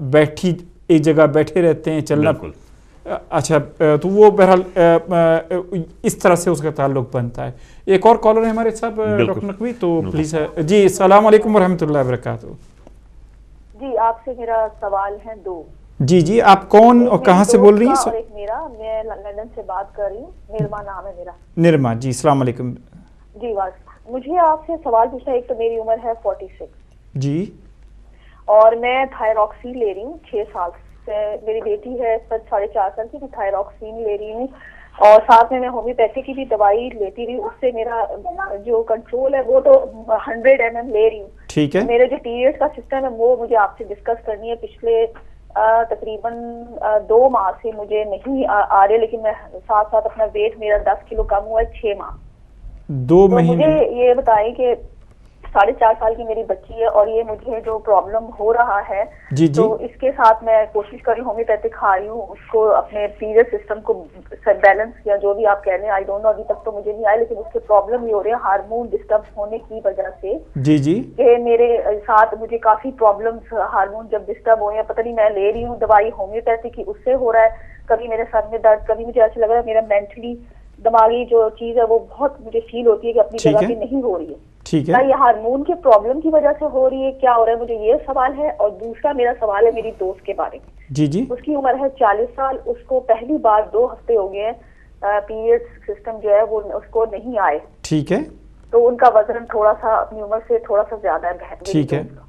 بیٹھی ایک جگہ بیٹھے رہتے ہیں, چلنا. اچھا, تو وہ بہرحال اس طرح سے اس کا تعلق بنتا ہے. ایک اور کالر ہے ہمارے صاحب ڈاکٹر نقوی, تو پلیز. جی السلام علیکم ورحمۃ اللہ وبرکاتہ. جی آپ سے میرا سوال ہے دو. جی آپ کون اور کہاں سے بول رہی ہیں؟ اور ایک میرا, میں لندن سے بات کر رہی ہوں, نرما نام ہے میرا. نرما جی السلام علیکم. جی مجھے آپ سے سوال پوچھنا. ایک تو میری عمر ہے 46 جی, اور میں تھائیروکسین لے رہی ہوں 6 سال سے. میری بیٹی ہے 4.5 سال کی, میں تھائیروکسین لے رہی ہوں, اور ساتھ میں ہومیوپیتھی کی بھی دوائی لیتی رہی. اس سے میرا جو کنٹرول ہے وہ تو 100 mm لے رہی ہوں. ٹھیک ہے. میرے جو پیریڈ کا سسٹم ہے وہ مجھے آپ سے ڈسکس کرنی ہے. پچھلے تقریباً 2 ماہ سے مجھے نہیں آ رہے, لیکن میں ساتھ ساتھ اپنا ویٹ میرا 10 کلو کم ہوا ہے 6 ماہ. 2 مہینے. مجھے یہ بتائیں کہ 4.5 سال کی میری بچی ہے, اور یہ مجھے جو پرابلم ہو رہا ہے, تو اس کے ساتھ میں کوشش کر رہی ہوں, ہومیوپیتھک کھا رہی ہوں, اس کو اپنے پیریڈ سسٹم کو بیلنس کیا, جو بھی آپ کہہ رہے ہیں, آئی ڈونٹ نو, ابھی تک تو مجھے نہیں آیا, لیکن اس کے پرابلم یہ ہو رہے ہیں ہارمون ڈسٹرب ہونے کی وجہ سے. جی کہ میرے ساتھ مجھے کافی پرابلمس, ہارمون جب ڈسٹرب ہو, یا پتہ نہیں, میں لے رہی ہوں دوائی ہومیوپیتھی کی, اس سے ہو رہا ہے. کبھی میرے سر میں درد, کبھی مجھے ایسا لگ رہا ہے میرا مینٹلی دماغی جو چیز ہے وہ بہت مجھے فیل ہوتی ہے کہ اپنی جگہ پہ نہیں ہو رہی ہے. ٹھیک ہے. یہ ہارمون کے پرابلم کی وجہ سے ہو رہی ہے, کیا ہو رہا ہے, مجھے یہ سوال ہے. اور دوسرا میرا سوال ہے میری دوست کے بارے میں. جی اس کی عمر ہے 40 سال, اس کو پہلی بار 2 ہفتے ہو گئے ہیں پیریڈ سسٹم جو ہے وہ اس کو نہیں آئے. ٹھیک ہے. تو ان کا وزن تھوڑا سا اپنی عمر سے تھوڑا سا زیادہ ہے.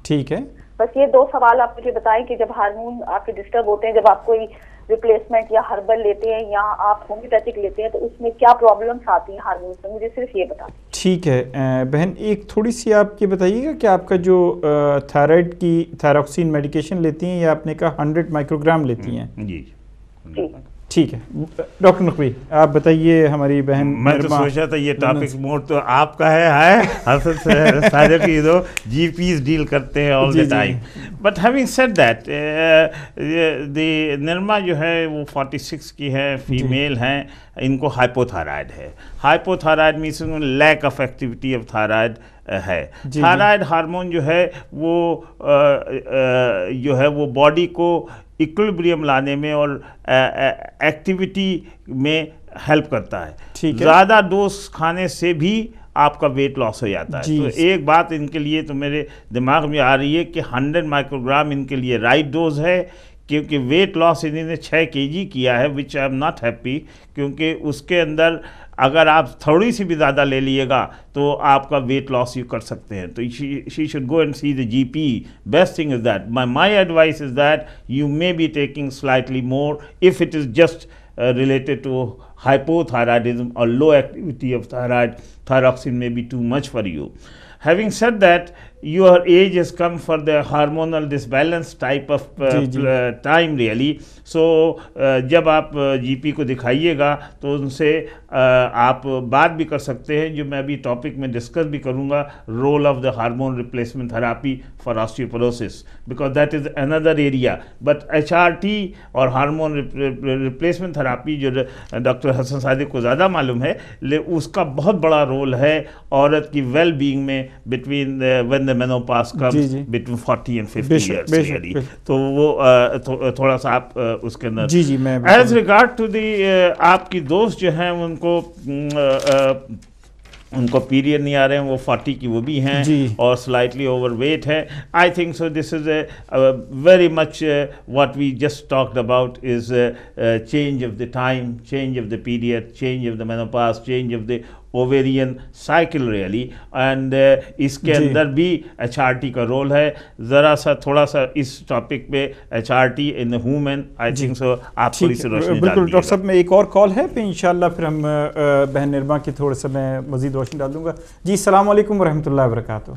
ٹھیک ہے. بس یہ 2 سوال آپ مجھے بتائیں کہ جب ہارمون آپ کے ڈسٹرب ہوتے ہیں, جب آپ کوئی ریپلیسمنٹ یا ہربل لیتے ہیں یا آپ ہومیوپیتھک لیتے ہیں, تو اس میں کیا پرابلمس آتی ہیں ہارمون سے, مجھے صرف یہ بتا دیں. ٹھیک ہے بہن, ایک تھوڑی سی آپ یہ بتائیے گا کہ آپ کا جو تھائرائڈ کی تھائروکسین میڈیکیشن لیتی ہیں, یا آپ نے کہا 100 مائکرو گرام لیتی ہیں؟ جی ٹھیک ہے. ڈاکٹر نقوی آپ بتائیے ہماری بہن. میں تو سوچا تھا یہ ٹاپک موڈ تو آپ کا ہے حسن صادق کی جو جی پیز ڈیل کرتے ہیں all the time. But having said that, the نرما جو ہے وہ 46 کی ہے, فیمیل ہیں, ان کو ہائپوتھائرائڈ ہے. Hypothyroid means lack of activity of thyroid ہے. تھائرائڈ ہارمون جو ہے وہ باڈی کو ایکولیبریم لانے میں اور ایکٹیویٹی میں ہیلپ کرتا ہے. زیادہ ڈوز کھانے سے بھی آپ کا ویٹ لاس ہو جاتا ہے. تو ایک بات ان کے لیے تو میرے دماغ میں آ رہی ہے کہ 100 مائکرو گرام ان کے لیے رائٹ ڈوز ہے, کیونکہ ویٹ لاس انہوں نے 6 kg کیا ہے, وچ آئی ایم ناٹ ہیپی, کیونکہ اس کے اندر اگر آپ تھوڑی سی بھی زیادہ لے لیے گا تو آپ کا ویٹ لاس کر سکتے ہیں. تو she should go and see the G P. Best thing is that, my advice is that you may be taking slightly more if it is just related to hypothyroidism or low activity of thyroid. Thyroxine may be too much for you. Having said that, your age has come for the hormonal disbalance type of time really. So جب آپ جی پی کو دکھائیے گا تو ان سے آپ بات بھی کر سکتے ہیں, جو میں ابھی ٹاپک میں ڈسکس بھی کروں گا, role of the hormone replacement therapy for osteoporosis, because that is another area. But H R T اور ہارمون ریپلیسمنٹ تھراپی جو ڈاکٹر حسن صادق کو زیادہ معلوم ہے, اس کا بہت بڑا رول ہے عورت کی ویل بینگ میں between when the menopause comes between 40 and 50 years really. تو وہ تھوڑا سا آپ اس کے اندر ایز ریگارڈ ٹو دی آپ کی دوست جو ہیں ان کو پیریڈ نہیں آ رہے ہیں, وہ 40 کی وہ بھی ہیں اور سلائٹلی اوور ویٹ ہے. I think so this is very much what we just talked about is change of the time, change of the period, change of the menopause, change of the ovarian cycle really. And اس کے اندر بھی H R T کا role ہے. ذرا سا تھوڑا سا اس ٹاپک پہ H R T in human I think so آپ تھوڑی سی روشنی ڈال دیجیے. بالکل ڈاکٹر صاحب, میں ایک اور کال ہے پہ انشاءاللہ پھر ہم بہن نرما کی تھوڑا سا میں مزید روشنی ڈال دوں گا. جی السلام علیکم ورحمۃ اللہ وبرکاتہ.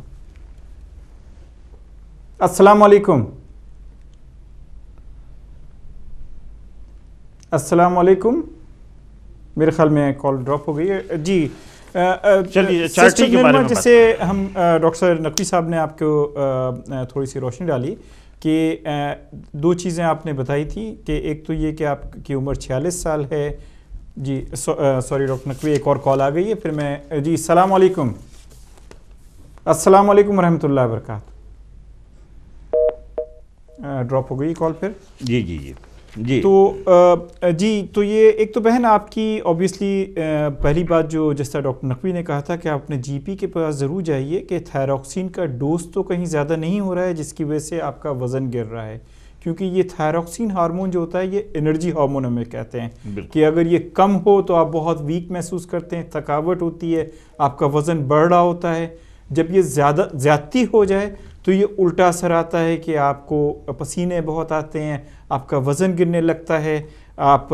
السلام علیکم. السلام علیکم. میرے خیال میں کال ڈراپ ہو گئی ہے. جی چلیے چارٹی کے بارے میں جیسے ہم ڈاکٹر نقوی صاحب نے آپ کو تھوڑی سی روشنی ڈالی کہ 2 چیزیں آپ نے بتائی تھیں کہ ایک تو یہ کہ آپ کی عمر 46 سال ہے. جی سوری ڈاکٹر نقوی، ایک اور کال آ گئی ہے، پھر میں جی السلام علیکم. السلام علیکم ورحمۃ اللہ وبرکاتہ. ڈراپ ہو گئی کال پھر. جی جی جی جی تو یہ ایک تو بہن آپ کی اوبیسلی پہلی بات جو جس طرح ڈاکٹر نقوی نے کہا تھا کہ آپ اپنے جی پی کے پاس ضرور جائیے کہ تھائراکسین کا ڈوز تو کہیں زیادہ نہیں ہو رہا ہے جس کی وجہ سے آپ کا وزن گر رہا ہے، کیونکہ یہ تھائراکسین ہارمون جو ہوتا ہے یہ انرجی ہارمون ہمیں کہتے ہیں کہ اگر یہ کم ہو تو آپ بہت ویک محسوس کرتے ہیں، تھکاوٹ ہوتی ہے، آپ کا وزن بڑھ رہا ہوتا ہے. جب یہ زیادتی ہو جائے تو یہ الٹا اثر آتا ہے کہ آپ کو پسینے بہت آتے ہیں، آپ کا وزن گرنے لگتا ہے، آپ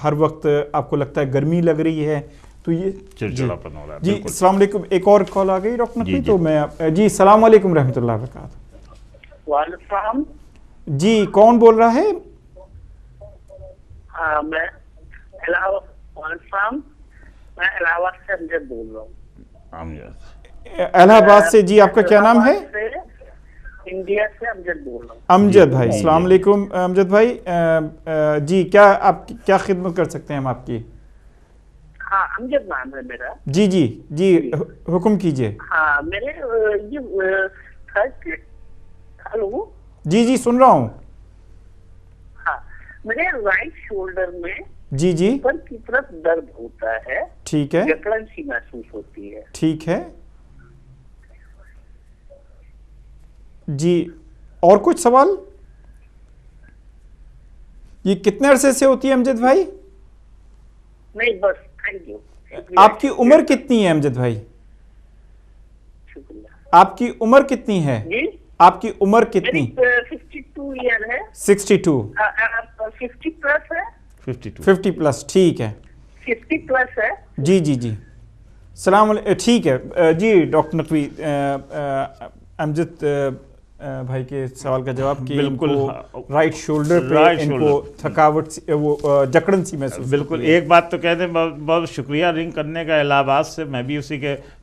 ہر وقت آپ کو لگتا ہے گرمی لگ رہی ہے، تو یہ چڑچڑاپن ہو رہا ہے. جی السلام علیکم. ایک اور کال آ گئی ڈاکٹر نقوی. تو میں جی السلام علیکم رحمۃ اللہ وبرکاتہ. وعلیکم. جی کون بول رہا ہے؟ میں الہ آباد سے امجد بول رہا ہوں. الہ آباد سے. جی آپ کا کیا نام ہے؟ انڈیا سے امجد بول رہا ہوں. امجد بھائی السلام علیکم. امجد بھائی جی کیا آپ کیا خدمت کر سکتے ہیں ہم آپ کی؟ ہاں امجد نام ہے میرا. جی جی جی حکم کیجئے. ہاں میرے ہلو جی جی سن رہا ہوں. ہاں میرے رائٹ شولڈر میں جی جی اوپر کی طرف درد ہوتا ہے. ٹھیک ہے. جکڑن سی محسوس ہوتی ہے. ٹھیک ہے جی. اور کچھ سوال؟ یہ کتنے عرصے سے ہوتی ہے امجد بھائی؟ نہیں بس تھینک یو. آپ کی عمر کتنی ہے امجد بھائی؟ شکریہ. آپ کی عمر کتنی ہے؟ جی آپ کی عمر کتنی؟ 62 ایئر ہے. 62 50 پلس ہے. 50 پلس. ٹھیک ہے. 50 پلس ہے. جی جی جی السلام علیکم. ٹھیک ہے جی ڈاکٹر نقوی امجد بھائی کے سوال کا جواب کہ بالکل رائٹ شولڈر پہ ان کو تھکاوٹ وہ جکڑن سی محسوس. بالکل. ایک بات تو کہہ دیں، بہت شکریہ رنگ کرنے کا الہ آباد سے. میں بھی اسی کے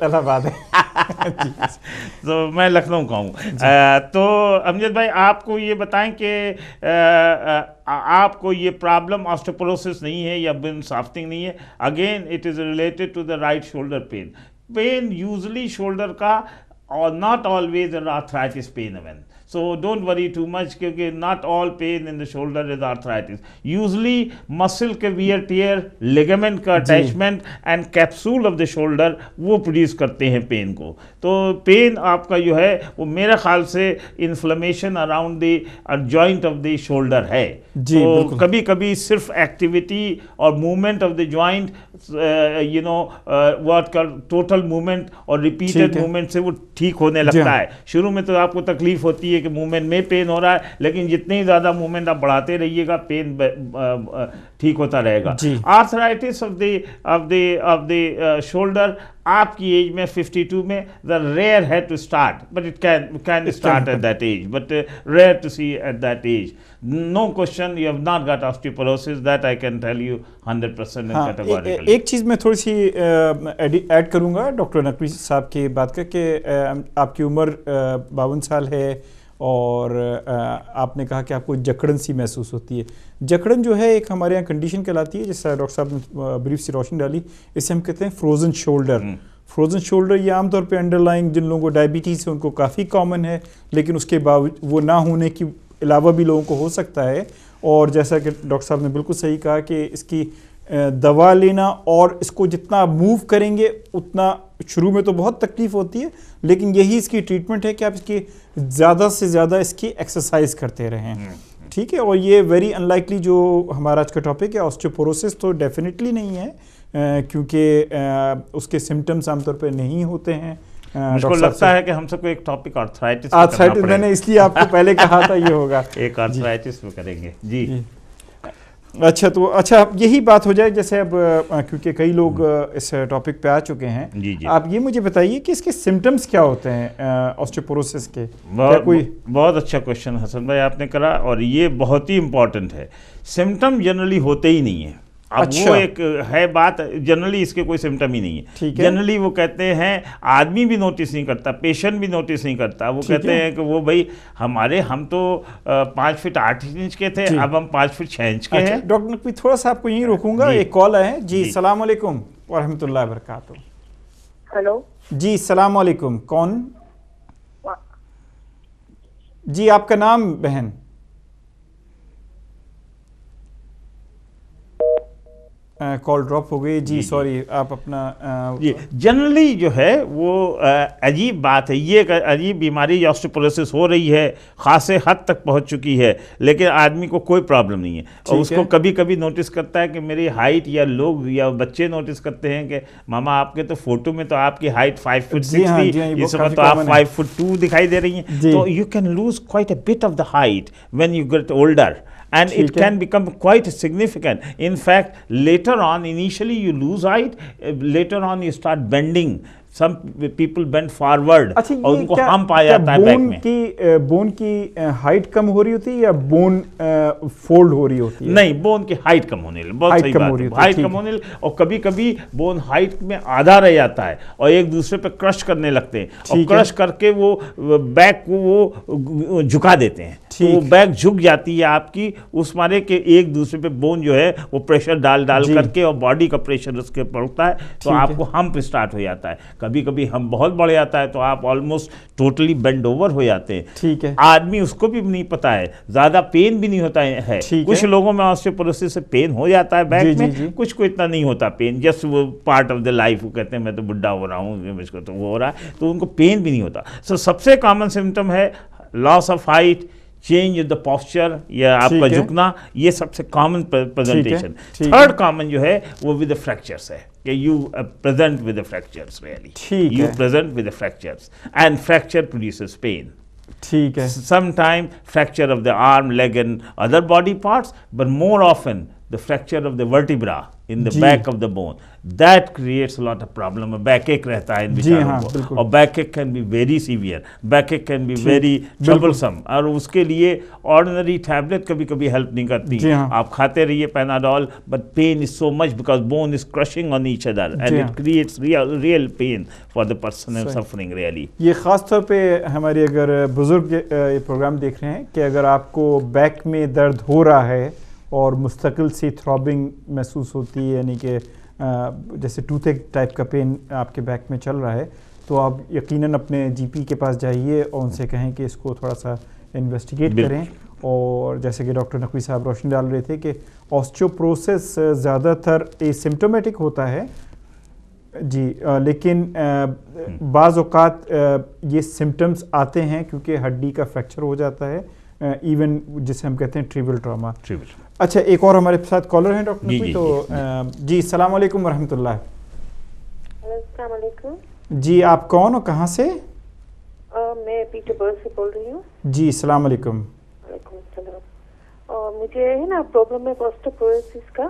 الہ آباد ہے. تو میں لکھنؤ کا ہوں. تو امجد بھائی آپ کو یہ بتائیں کہ آپ کو یہ پرابلم آسٹوپوروسس نہیں ہے یا بن سافٹنگ نہیں ہے. Again it is related to the right shoulder pain. Pain usually shoulder ka or not always an arthritis pain event. So don't worry too much because not all pain in the shoulder is arthritis. Usually muscle ka wear tear, ligament ka attachment and capsule of the shoulder وہ produce کرتے ہیں pain کو. تو pain آپ کا جو ہے وہ میرے خیال سے inflammation around the joint of the shoulder ہے. تو کبھی کبھی صرف ایکٹیویٹی اور movement of the joint what total movement اور ریپیٹڈ موومنٹ سے وہ ٹھیک ہونے لگتا ہے. شروع میں تو آپ کو تکلیف ہوتی ہے کہ موومنٹ میں پین ہو رہا ہے، لیکن جتنی زیادہ موومنٹ آپ بڑھاتے رہیے گا پین ٹھیک ہوتا رہے گا. آرتھرائٹس آف دی شولڈر آپ کی ایج میں 52 میں the rare had to start, but it can start at that age, but rare to see at that age. No question, you have not got osteoporosis, that I can tell you 100% categorically. ایک چیز میں تھوڑی سی add کروں گا doctor Naqvi صاحب کی بات کا کہ آپ کی عمر 52 سال ہے اور آپ نے کہا کہ آپ کو جکڑن سی محسوس ہوتی ہے. جکڑن جو ہے ایک ہمارے یہاں کنڈیشن کہلاتی ہے، جس طرح ڈاکٹر صاحب نے بریف سی روشنی ڈالی، اسے ہم کہتے ہیں فروزن شولڈر. فروزن شولڈر یہ عام طور پہ انڈر لائنگ جن لوگوں کو ڈائبٹیز ہے ان کو کافی کامن ہے، لیکن اس کے باوجود وہ نہ ہونے کی علاوہ بھی لوگوں کو ہو سکتا ہے. اور جیسا کہ ڈاکٹر صاحب نے بالکل صحیح کہا کہ اس کی دوا لینا اور اس کو جتنا موو کریں گے اتنا شروع میں تو بہت تکلیف ہوتی ہے، لیکن یہی اس کی ٹریٹمنٹ ہے کہ آپ اس کی زیادہ سے زیادہ اس کی ایکسرسائز کرتے رہیں. ٹھیک ہے. اور یہ ویری ان لائکلی جو ہمارا آج کا ٹاپک ہے آسٹیوپوروسس تو ڈیفینیٹلی نہیں ہے، کیونکہ اس کے سمٹمز عام طور پہ نہیں ہوتے ہیں. مجھ کو لگتا ہے کہ ہم سب کو ایک ٹاپک آرتھرائٹس میں نے اس لیے آپ کو پہلے کہا تھا یہ ہوگا. ایک آرتھرائٹس پہ کریں گے. جی اچھا تو اچھا یہی بات ہو جائے جیسے اب کیونکہ کئی لوگ اس ٹاپک پہ آ چکے ہیں، آپ یہ مجھے بتائیے کہ اس کے سمٹمز کیا ہوتے ہیں آسٹیوپوروسس کے؟ بہت اچھا کوشچن حسن بھائی آپ نے کرا، اور یہ بہت ہی امپورٹنٹ ہے. سمٹم جنرلی ہوتے ہی نہیں ہیں. اب وہ ایک ہے بات، جنرلی اس کے کوئی سمٹم ہی نہیں ہے. جنرلی وہ کہتے ہیں آدمی بھی نوٹس نہیں کرتا، پیشنٹ بھی نوٹس نہیں کرتا. وہ کہتے ہیں کہ وہ بھائی ہم تو 5 فٹ 8 انچ کے تھے، اب ہم 5 فٹ 6 انچ کے ہیں. ڈاکٹر نقوی تھوڑا سا آپ کو یہیں روکوں گا، ایک کال ہے. جی السلام علیکم ورحمۃ اللہ وبرکاتہ. ہلو جی السلام علیکم، کون؟ جی آپ کا نام بہن؟ کال ڈراپ ہو گئی. جی سوری، آپ اپنا جنرلی جو ہے وہ عجیب بات ہے، یہ ایک عجیب بیماری آسٹیوپوروسس ہو رہی ہے، خاصے حد تک پہنچ چکی ہے، لیکن آدمی کو کوئی پرابلم نہیں ہے. اور اس کو کبھی کبھی نوٹس کرتا ہے کہ میری ہائٹ، یا لوگ یا بچے نوٹس کرتے ہیں کہ ماما آپ کے تو فوٹو میں تو آپ کی ہائٹ 5 فٹ 6 تھی، اس وقت تو آپ 5 فٹ 2 دکھائی دے رہی ہیں. تو you can lose quite a bit of the height when you get older. And it can become quite significant. In fact, later on, initially you lose height, later on you start bending. Some people bend forward اور ان کو ہمپ آ جاتا ہے back میں. Bone کی height کم ہو رہی ہوتی ہے یا بون فولڈ ہو رہی ہوتی ہے؟ نہیں، بون کی ہائٹ کم ہونے لگی. بہت صحیح بات ہے، ہائٹ کم ہونے لگی. اور کبھی کبھی بون ہائٹ میں آدھا رہ جاتا ہے اور ایک دوسرے پہ کرش کرنے لگتے ہیں، اور کرش کر کے وہ بیک کو وہ جھکا دیتے ہیں. تو وہ بیک جھک جاتی ہے آپ کی، اس مارے کہ ایک دوسرے پہ بون جو ہے وہ پریشر ڈال کر کے، اور باڈی کا پریشر اس کے پڑتا ہے، تو آپ کو ہمپ اسٹارٹ ہو جاتا ہے. کبھی کبھی ہم بہت بڑھ جاتا ہے تو آپ آلموسٹ ٹوٹلی بینڈ اوور ہو جاتے ہیں. ٹھیک ہے. آدمی اس کو بھی نہیں پتا ہے، زیادہ پین بھی نہیں ہوتا ہے. کچھ لوگوں میں آسٹیوپوروسس سے پین ہو جاتا ہے بیک میں، کچھ کو اتنا نہیں ہوتا پین، جسٹ وہ پارٹ آف دا لائف. وہ کہتے ہیں میں تو بڈھا ہو رہا ہوں، مجھ کو تو وہ ہو رہا ہے، تو ان کو پین بھی نہیں ہوتا. سب سے کامن سمٹم ہے loss of height, change the posture یا آپ کا جھکنا، یہ سب سے کامن پریزنٹیشن. تھرڈ کامن جو ہے وہ ود فریکچرس ہے، کہ you present with fractures. Really you present with fractures, and fracture produces pain. ٹھیک ہے. Sometimes fracture of the arm, leg and other body parts, but more often the fracture of the vertebra in the back of the bone. That creates a lot of problem. Back ache رہتا ہے ان بیچاروں کو، اور back ache can be very severe. Back ache can be very troublesome. اور اس کے لیے ordinary tablet کبھی کبھی help نہیں کرتی. آپ کھاتے رہیے Panadol, but pain is so much because bone is crushing on each other, and it creates real pain for the person suffering really. یہ خاص طور پہ ہمارے اگر بزرگ یہ پروگرام دیکھ رہے ہیں کہ اگر آپ کو بیک میں درد ہو رہا ہے اور مستقل سی تھرابنگ محسوس ہوتی ہے، یعنی کہ جیسے ٹوتھ ایک ٹائپ کا پین آپ کے بیک میں چل رہا ہے، تو آپ یقیناً اپنے جی پی کے پاس جائیے اور ان سے کہیں کہ اس کو تھوڑا سا انویسٹیگیٹ کریں. اور جیسے کہ ڈاکٹر نقوی صاحب روشنی ڈال رہے تھے کہ آسٹیوپوروسس زیادہ تر سمٹومیٹک ہوتا ہے جی، لیکن بعض اوقات یہ سمٹمز آتے ہیں کیونکہ ہڈی کا فریکچر ہو جاتا ہے، ایون جسے ہم کہتے ہیں ٹریبل ٹراما. اچھا ایک اور ہمارے ساتھ کالر ہیں ڈاکٹر نقوی. تو جی السلام علیکم ورحمۃ اللہ. السلام علیکم. جی آپ کون اور کہاں سے؟ میں پیٹر برڈ سے بول رہی ہوں. جی السلام علیکم. وعلیکم السلام. مجھے ہے نا پرابلم ہے آسٹیوپوروسس کا،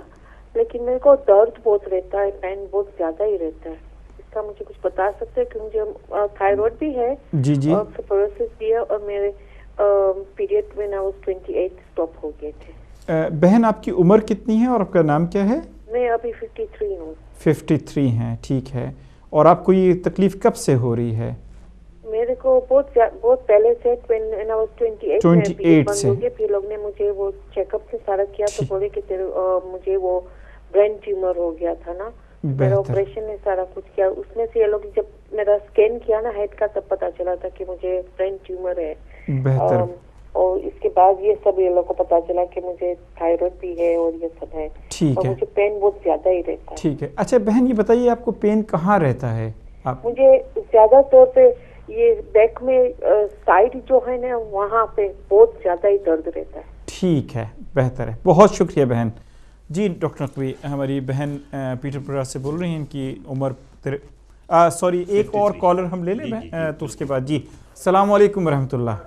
لیکن میرے کو درد بہت رہتا ہے، پین بہت زیادہ ہی رہتا ہے. اس کا مجھے کچھ بتا سکتے ہیں کہ مجھے تھائرائڈ بھی ہے اور آسٹیوپوروسس بھی ہے، اور میرے پیریڈ میں نا 28 اسٹاپ ہو گئے تھے. بہن آپ کی عمر کتنی ہے اور آپ کا نام کیا ہے؟ میں ابھی 53 ہوں. 53 ہیں، ٹھیک ہے. اور آپ کو یہ تکلیف کب سے ہو رہی ہے؟ میرے کو بہت پہلے سے 28 سے. پھر لوگ نے مجھے وہ چیک اپ سے سارا کیا تو بولے کہ مجھے وہ برین ٹیومر ہو گیا تھا نا، میرا آپریشن نے سارا کچھ کیا. اس میں سے یہ لوگ جب میرا اسکین کیا نا ہیڈ کا تب پتا چلا تھا کہ مجھے برین ٹیومر ہے. بہتر. اور اس کے بعد یہ سب یہ لوگ کو پتا چلا کہ مجھے تھائرائڈ بھی ہے اور یہ سب ہے. ٹھیک ہے. مجھے پین بہت زیادہ ہی رہتا ہے. ٹھیک ہے. اچھا بہن یہ بتائیے آپ کو پین کہاں رہتا ہے؟ مجھے زیادہ طور پہ یہ بیک میں سائڈ جو ہے نا وہاں پہ بہت زیادہ ہی درد رہتا ہے. ٹھیک ہے، بہتر ہے. بہت شکریہ بہن. جی ڈاکٹر نقوی ہماری بہن پیٹر پورا سے بول رہی ہیں ان کی عمر سوری ایک اور کالر ہم لے لیں تو اس کے بعد. جی السلام علیکم ورحمۃ اللہ.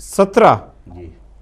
17?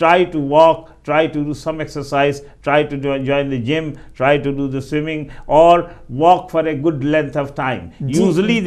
try to walk, try to do some exercise, try to join the gym, try to do the swimming or walk for a good length of time. Usually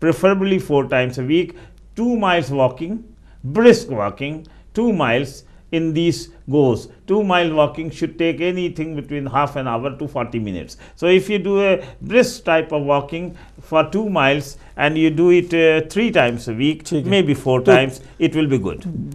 preferably 4 times a week, 2 miles walking, brisk walking, 2 miles in these goes. 2 mile walking should take anything between half an hour to 40 minutes. So if you do a brisk type of walking for 2 miles and you do it 3 times a week, maybe 4 times, it will be good.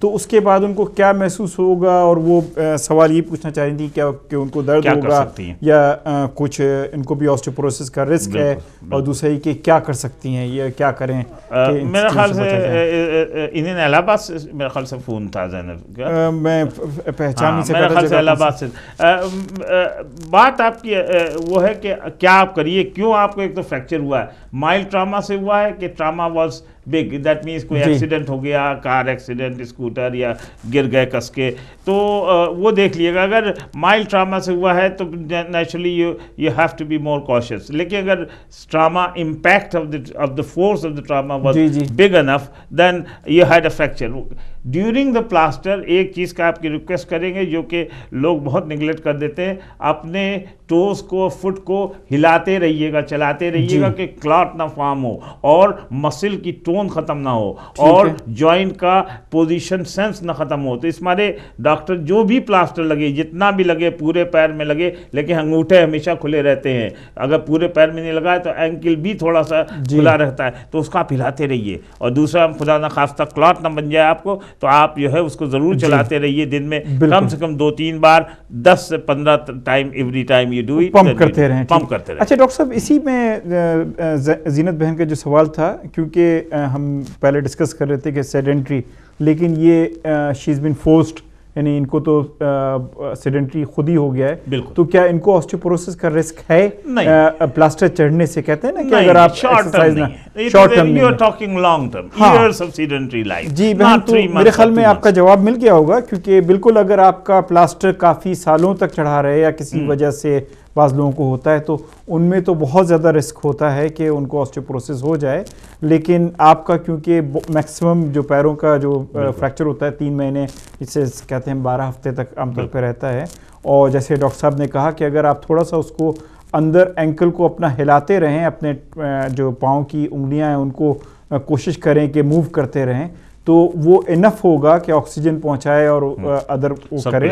تو اس کے بعد ان کو کیا محسوس ہوگا؟ اور وہ سوال یہ پوچھنا چاہ رہی تھی کیا کہ ان کو درد ہوگا یا کچھ ان کو بھی آسٹیوپوروسس کا رسک ہے، اور دوسرا یہ کہ کیا کر سکتی ہیں، یہ کیا کریں؟ میرے خیال سے انہیں الہ آباد سے میرے خیال سے فون تھا زینب کا، میں پہچان نہیں سکا، میرے خیال سے الہ آباد سے۔ بات آپ کی وہ ہے کہ کیا آپ کریے، کیوں آپ کو ایک تو فریکچر ہوا ہے، مائلڈ ٹراما سے ہوا ہے کہ trauma was big, that means کوئی ایکسیڈنٹ ہو گیا، کار ایکسیڈنٹ، اسکوٹر یا گر گئے کس کے، تو وہ دیکھ لیے گا۔ اگر مائلڈ ٹراما سے ہوا ہے تو naturally you have to be more cautious, لیکن اگر trauma impact of the force of the trauma was big enough then you had a fracture during the plaster. ایک چیز کا آپ کی ریکویسٹ کریں گے جو کہ لوگ بہت نگلیکٹ کر دیتے ہیں، اپنے ٹوز کو، فٹ کو ہلاتے رہیے گا، چلاتے رہیے گا کہ کلاٹ نہ فارم ہو اور مسل کی ٹون ختم نہ ہو اور جوائنٹ کا پوزیشن سینس نہ ختم ہو۔ تو اس مارے ڈاکٹر جو بھی پلاسٹر لگے، جتنا بھی لگے، پورے پیر میں لگے، لیکن انگوٹھے ہمیشہ کھلے رہتے ہیں، اگر پورے پیر میں نہیں لگا ہے تو اینکل بھی تھوڑا سا کھلا رہتا ہے، تو اس کو آپ ہلاتے رہیے۔ اور دوسرا خدا نہ خواستہ کلاٹ نہ بن جائے آپ کو، تو آپ جو ہے اس کو ضرور چلاتے رہیے، دن میں کم سے کم 2-3 بار 10 سے 15 time every time you do it, pump کرتے رہیں۔ کرتے رہیں۔ اچھا ڈاکٹر صاحب، اسی میں زینت بہن کا جو سوال تھا، کیونکہ ہم پہلے ڈسکس کر رہے تھے کہ سیڈنٹری، لیکن یہ شی از بین فورسڈ، یعنی ان کو تو سیڈنٹری خود ہی ہو گیا ہے، تو کیا ان کو آسٹیوپوروسس کا رسک ہے پلاسٹر چڑھنے سے؟ کہتے ہیں نا کہ اگر آپ ایکسرسائز نہ، short term you are talking long term, years of sedentary life. جی بہن، تو میرے خیال میں آپ کا جواب مل گیا ہوگا، کیونکہ بالکل اگر آپ کا پلاسٹر کافی سالوں تک چڑھا رہے یا کسی وجہ سے بعض لوگوں کو ہوتا ہے، تو ان میں تو بہت زیادہ رسک ہوتا ہے کہ ان کو آسٹیوپوروسس ہو جائے، لیکن آپ کا کیونکہ میکسیمم جو پیروں کا جو فریکچر ہوتا ہے 3 مہینے، اسے کہتے ہیں 12 ہفتے تک عام طور پہ رہتا ہے، اور جیسے ڈاکٹر صاحب نے کہا کہ اگر آپ تھوڑا سا اس کو اندر اینکل کو اپنا ہلاتے رہیں، اپنے جو پاؤں کی انگلیاں ہیں ان کو کوشش کریں کہ موو کرتے رہیں، تو وہ انف ہوگا کہ آکسیجن پہنچائے اور ادر وہ کرے،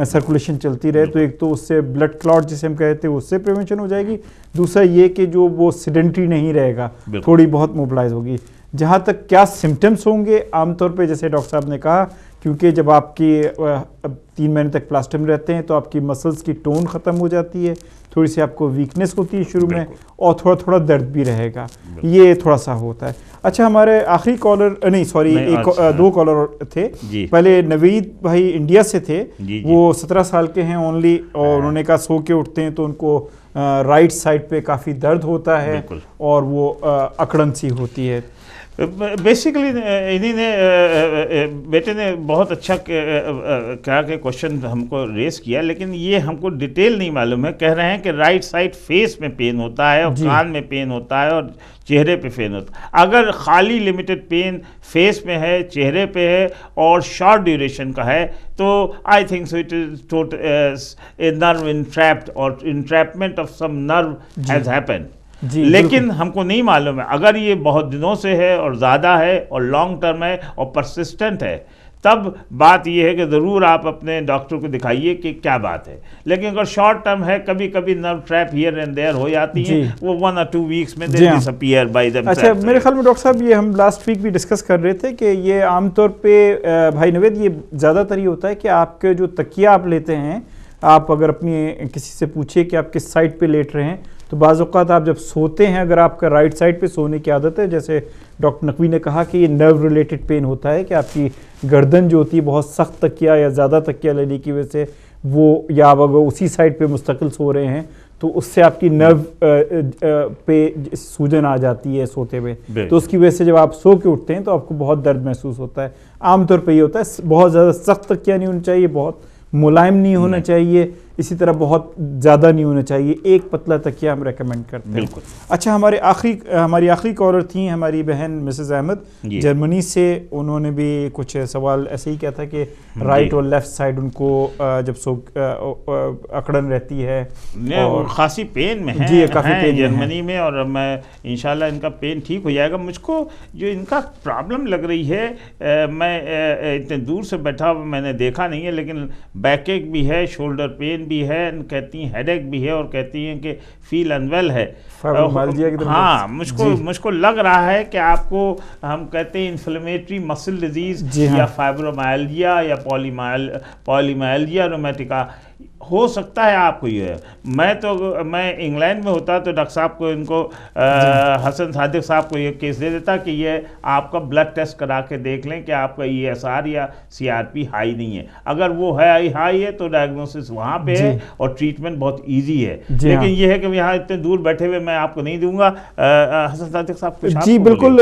سرکولیشن چلتی رہے، تو ایک تو اس سے بلڈ کلاٹ جسے ہم کہتے ہیں اس سے پریونشن ہو جائے گی، دوسرا یہ کہ جو وہ سیڈنٹری نہیں رہے گا، تھوڑی بہت موبلائز ہوگی۔ جہاں تک کیا سمٹمز ہوں گے عام طور پہ، جیسے ڈاکٹر صاحب نے کہا، کیونکہ جب آپ کی 3 مہینے تک پلاسٹر میں رہتے ہیں تو آپ کی مسلز کی ٹون ختم ہو جاتی ہے، تھوڑی سی آپ کو ویکنس ہوتی ہے شروع میں، اور تھوڑا تھوڑا درد بھی رہے گا، یہ تھوڑا سا ہوتا ہے۔ اچھا، ہمارے آخری کالر، نہیں سوری، 2 کالر تھے، پہلے نوید بھائی انڈیا سے تھے، وہ 17 سال کے ہیں اونلی، اور انہوں نے کہا سو کے اٹھتے ہیں تو ان کو رائٹ سائڈ پہ کافی درد ہوتا ہے اور وہ اکڑن سی ہوتی ہے۔ بیسیکلی انہی نے بیٹے نے بہت اچھا کہا کہ کوشچن ہم کو ریز کیا، لیکن یہ ہم کو ڈیٹیل نہیں معلوم ہے۔ کہہ رہے ہیں کہ رائٹ سائڈ فیس میں پین ہوتا ہے اور کان میں پین ہوتا ہے اور چہرے پہ پین ہوتا ہے۔ اگر خالی لمیٹڈ پین فیس میں ہے، چہرے پہ ہے اور شارٹ ڈیوریشن کا ہے، تو آئی think so it is a nerve entrapped or entrapment of some nerve has happened. لیکن ہم کو نہیں معلوم ہے، اگر یہ بہت دنوں سے ہے اور زیادہ ہے اور لانگ ٹرم ہے اور پرسسٹنٹ ہے، تب بات یہ ہے کہ ضرور آپ اپنے ڈاکٹر کو دکھائیے کہ کیا بات ہے۔ لیکن اگر شارٹ ٹرم ہے، کبھی کبھی نرو trap here and there who جاتی ہیں، وہ 1 or 2 weeks میں دے ڈس اپیئر بائی دیم۔ اچھا، میرے خیال میں ڈاکٹر صاحب یہ ہم لاسٹ ویک بھی ڈسکس کر رہے تھے کہ یہ عام طور پہ بھائی نوید، یہ زیادہ تر یہ ہوتا ہے کہ آپ کے جو تکیہ آپ لیتے ہیں، آپ اگر اپنی کسی سے پوچھیں کہ آپ کس سائڈ پہ لیٹ رہے ہیں، تو بعض اوقات آپ جب سوتے ہیں، اگر آپ کا رائٹ سائڈ پہ سونے کی عادت ہے، جیسے ڈاکٹر نقوی نے کہا کہ یہ نرو ریلیٹڈ پین ہوتا ہے کہ آپ کی گردن جو ہوتی ہے بہت سخت تکیہ یا زیادہ تکیہ لینے کی وجہ سے وہ، یا آپ اگر اسی سائڈ پہ مستقل سو رہے ہیں تو اس سے آپ کی نرو پہ سوجن آ جاتی ہے سوتے ہوئے، تو اس کی وجہ سے جب آپ سو کے اٹھتے ہیں تو آپ کو بہت درد محسوس ہوتا ہے۔ عام طور پہ یہ ہوتا ہے، بہت زیادہ سخت تکیہ نہیں ہونا چاہیے، بہت ملائم نہیں ہونا چاہیے، اسی طرح بہت زیادہ نہیں ہونا چاہیے، ایک پتلا تکیہ ہم ریکمینڈ کرتے ہیں۔ بالکل۔ اچھا، ہماری آخری کالر تھیں ہماری بہن مسز احمد جرمنی سے، انہوں نے بھی کچھ سوال ایسے ہی کیا تھا کہ رائٹ اور لیفٹ سائڈ ان کو جب اکڑن رہتی ہے اور خاصی پین میں ہے، جی کافی پین جرمنی میں، اور میں انشاءاللہ ان کا پین ٹھیک ہو جائے گا۔ مجھ کو جو ان کا پرابلم لگ رہی ہے، میں اتنے دور سے بیٹھا میں نے دیکھا نہیں ہے، لیکن بیک ایک بھی ہے، شولڈر پین بھی ہے, کہتی ہیں ہیڈ ایک بھی ہے, اور کہتی ہیں کہ فیل انویل ہے. ہاں, مجھ کو لگ رہا ہے کہ آپ کو ہم کہتے ہیں انفلیمیٹری مسل ڈیزیز یا فائبرومائلجیا یا پولیمائلجیا رومیٹیکا ہو سکتا ہے آپ کو. یہ میں انگلینڈ میں ہوتا تو ڈاکٹر صاحب کو ان کو حسن صادق صاحب کو یہ کیس دے دیتا کہ یہ آپ کا بلڈ ٹیسٹ کرا کے دیکھ لیں کہ آپ کا ESR یا CRP ہائی نہیں ہے. اگر وہ ہائی ہے تو ڈائگنوسس وہاں پہ ہے اور ٹریٹمنٹ بہت ایزی ہے. لیکن یہ ہے کہ یہاں اتنے دور بیٹھے ہوئے میں آپ کو نہیں دوں گا. حسن صادق صاحب جی بالکل,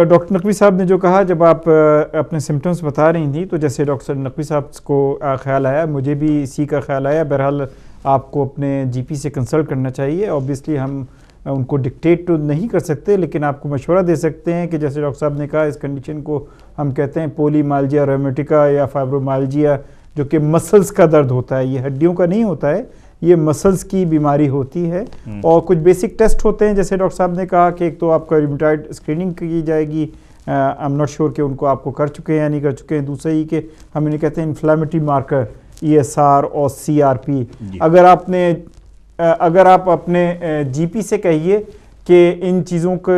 ڈاکٹر نقوی صاحب نے جو کہا, جب آپ اپنے سمٹمز بتا رہی تھیں تو جیسے ڈاکٹر نقوی صاحب کو خیال آیا, مجھے بھی اسی کا خیال آیا. بہرحال آپ کو اپنے GP سے کنسلٹ کرنا چاہیے. اوبیسلی ہم ان کو ڈکٹیٹ تو نہیں کر سکتے, لیکن آپ کو مشورہ دے سکتے ہیں کہ جیسے ڈاکٹر صاحب نے کہا اس کنڈیشن کو ہم کہتے ہیں پولیمائلجیا رومیٹیکا یا فائبرومائلجیا, جو کہ مسلز کا درد ہوتا ہے. یہ ہڈیوں کا نہیں ہوتا ہے, یہ مسلز کی بیماری ہوتی ہے. اور کچھ بیسک ٹیسٹ ہوتے ہیں جیسے ڈاکٹر صاحب نے کہا کہ ایک تو آپ کا ریمیٹائڈ اسکریننگ کی جائے گی. آئی ایم ناٹ شیور کہ ان کو آپ کو کر چکے ہیں یا نہیں کر چکے ہیں. دوسرا یہ کہ ہم انہیں کہتے ہیں انفلیمیٹری مارکر ESR اور CRP. اگر آپ اپنے GP سے کہیے کہ ان چیزوں کے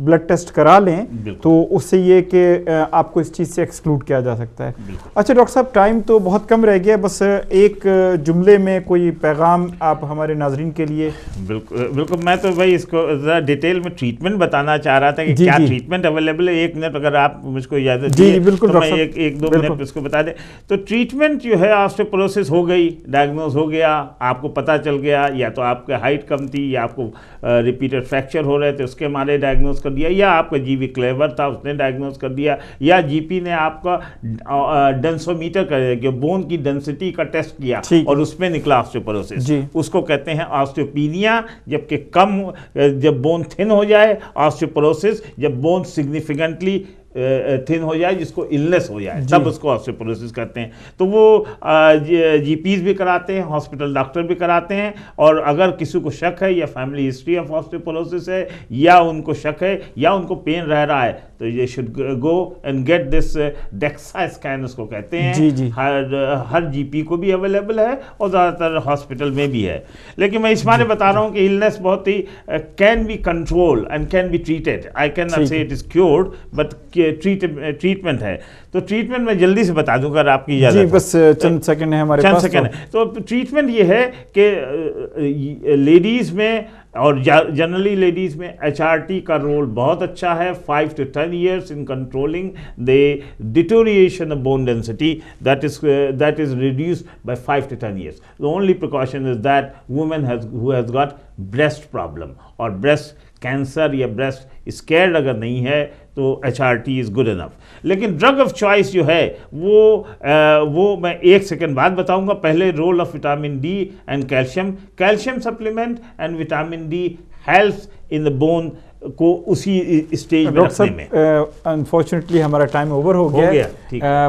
بلڈ ٹیسٹ کرا لیں تو اس سے یہ کہ آپ کو اس چیز سے ایکسکلوڈ کیا جا سکتا ہے. اچھا ڈاکٹر صاحب, ٹائم تو بہت کم رہ گیا, بس ایک جملے میں کوئی پیغام آپ ہمارے ناظرین کے لیے. بالکل, میں تو بھائی اس کو ذرا ڈیٹیل میں ٹریٹمنٹ بتانا چاہ رہا تھا کہ کیا ٹریٹمنٹ اویلیبل ہے. 1 منٹ اگر آپ مجھ کو اجازت دیں تو میں 1-2 منٹ اس کو بتا دیں. تو ٹریٹمنٹ جو ہے آسٹیوپوروسس ہو گئی, ڈائگنوز ہو گیا, آپ کو پتہ چل گیا, یا تو آپ کا ہائٹ کم تھی یا آپ کو ریپیٹڈ فریکچر ہو رہے تھے اس کے مارے ڈائگنوز کر دیا, یا آپ کا GP کلیور تھا اس نے ڈائگنوز کر دیا, یا GP نے آپ کا ڈینسومیٹر کر دیا کہ بون کی ڈینسٹی کا ٹیسٹ کیا اور اس میں نکلا آسٹیوپوروسس. اس کو کہتے ہیں آسٹیوپینیا, جبکہ کم جب بون تھن ہو جائے, آسٹیوپوروسس جب بون سگنیفیکنٹلی تھن ہو جائے, جس کو النس ہو جائے, تب اس کو آسٹیوپوروسس کہتے ہیں. تو وہ GPs بھی کراتے ہیں, ہاسپٹل ڈاکٹر بھی کراتے ہیں. اور اگر کسی کو شک ہے یا فیملی ہسٹری آف آسٹیوپوروسس ہے, یا ان کو شک ہے یا ان کو پین رہ رہا ہے, تو یہ should go and get this DEXA scan اس کو کہتے ہیں. ہر GP کو بھی اویلیبل ہے اور زیادہ تر ہاسپٹل میں بھی ہے. لیکن میں اس معنی بتا رہا ہوں کہ النس بہت ہی can be control and can be treated. I can not say it is cured, but treatment ہے. تو ٹریٹمنٹ میں جلدی سے بتا دوں اگر آپ کی اجازت. جی بس چند سیکنڈ ہے ہمارے پاس. تو ٹریٹمنٹ یہ ہے کہ لیڈیز میں اور جنرلی لیڈیز میں HRT کا رول بہت اچھا ہے. 5 to 10 years in controlling the deterioration of bone density that is reduced by 5 to 10 years. The only precaution is that woman who has got breast problem or breast cancer یا breast scared اگر نہیں ہے تو HRT is good enough. لیکن drug of choice جو ہے وہ میں 1 سیکنڈ بعد بتاؤں گا. پہلے role of vitamin D and calcium supplement and vitamin D help in the bone کو اسی اسٹیج میں رکھنے میں. انفارچونیٹلی ہمارا ٹائم اوور ہو گیا.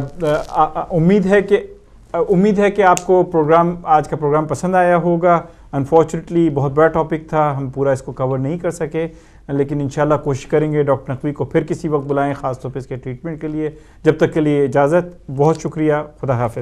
امید ہے کہ آپ کو آج کا پروگرام پسند آیا ہوگا. انفارچونیٹلی بہت بڑا ٹاپک تھا, ہم پورا اس کو کور نہیں کر سکے, لیکن انشاءاللہ کوشش کریں گے ڈاکٹر نقوی کو پھر کسی وقت بلائیں, خاص طور پہ اس کے ٹریٹمنٹ کے لیے. جب تک کے لیے اجازت, بہت شکریہ, خدا حافظ.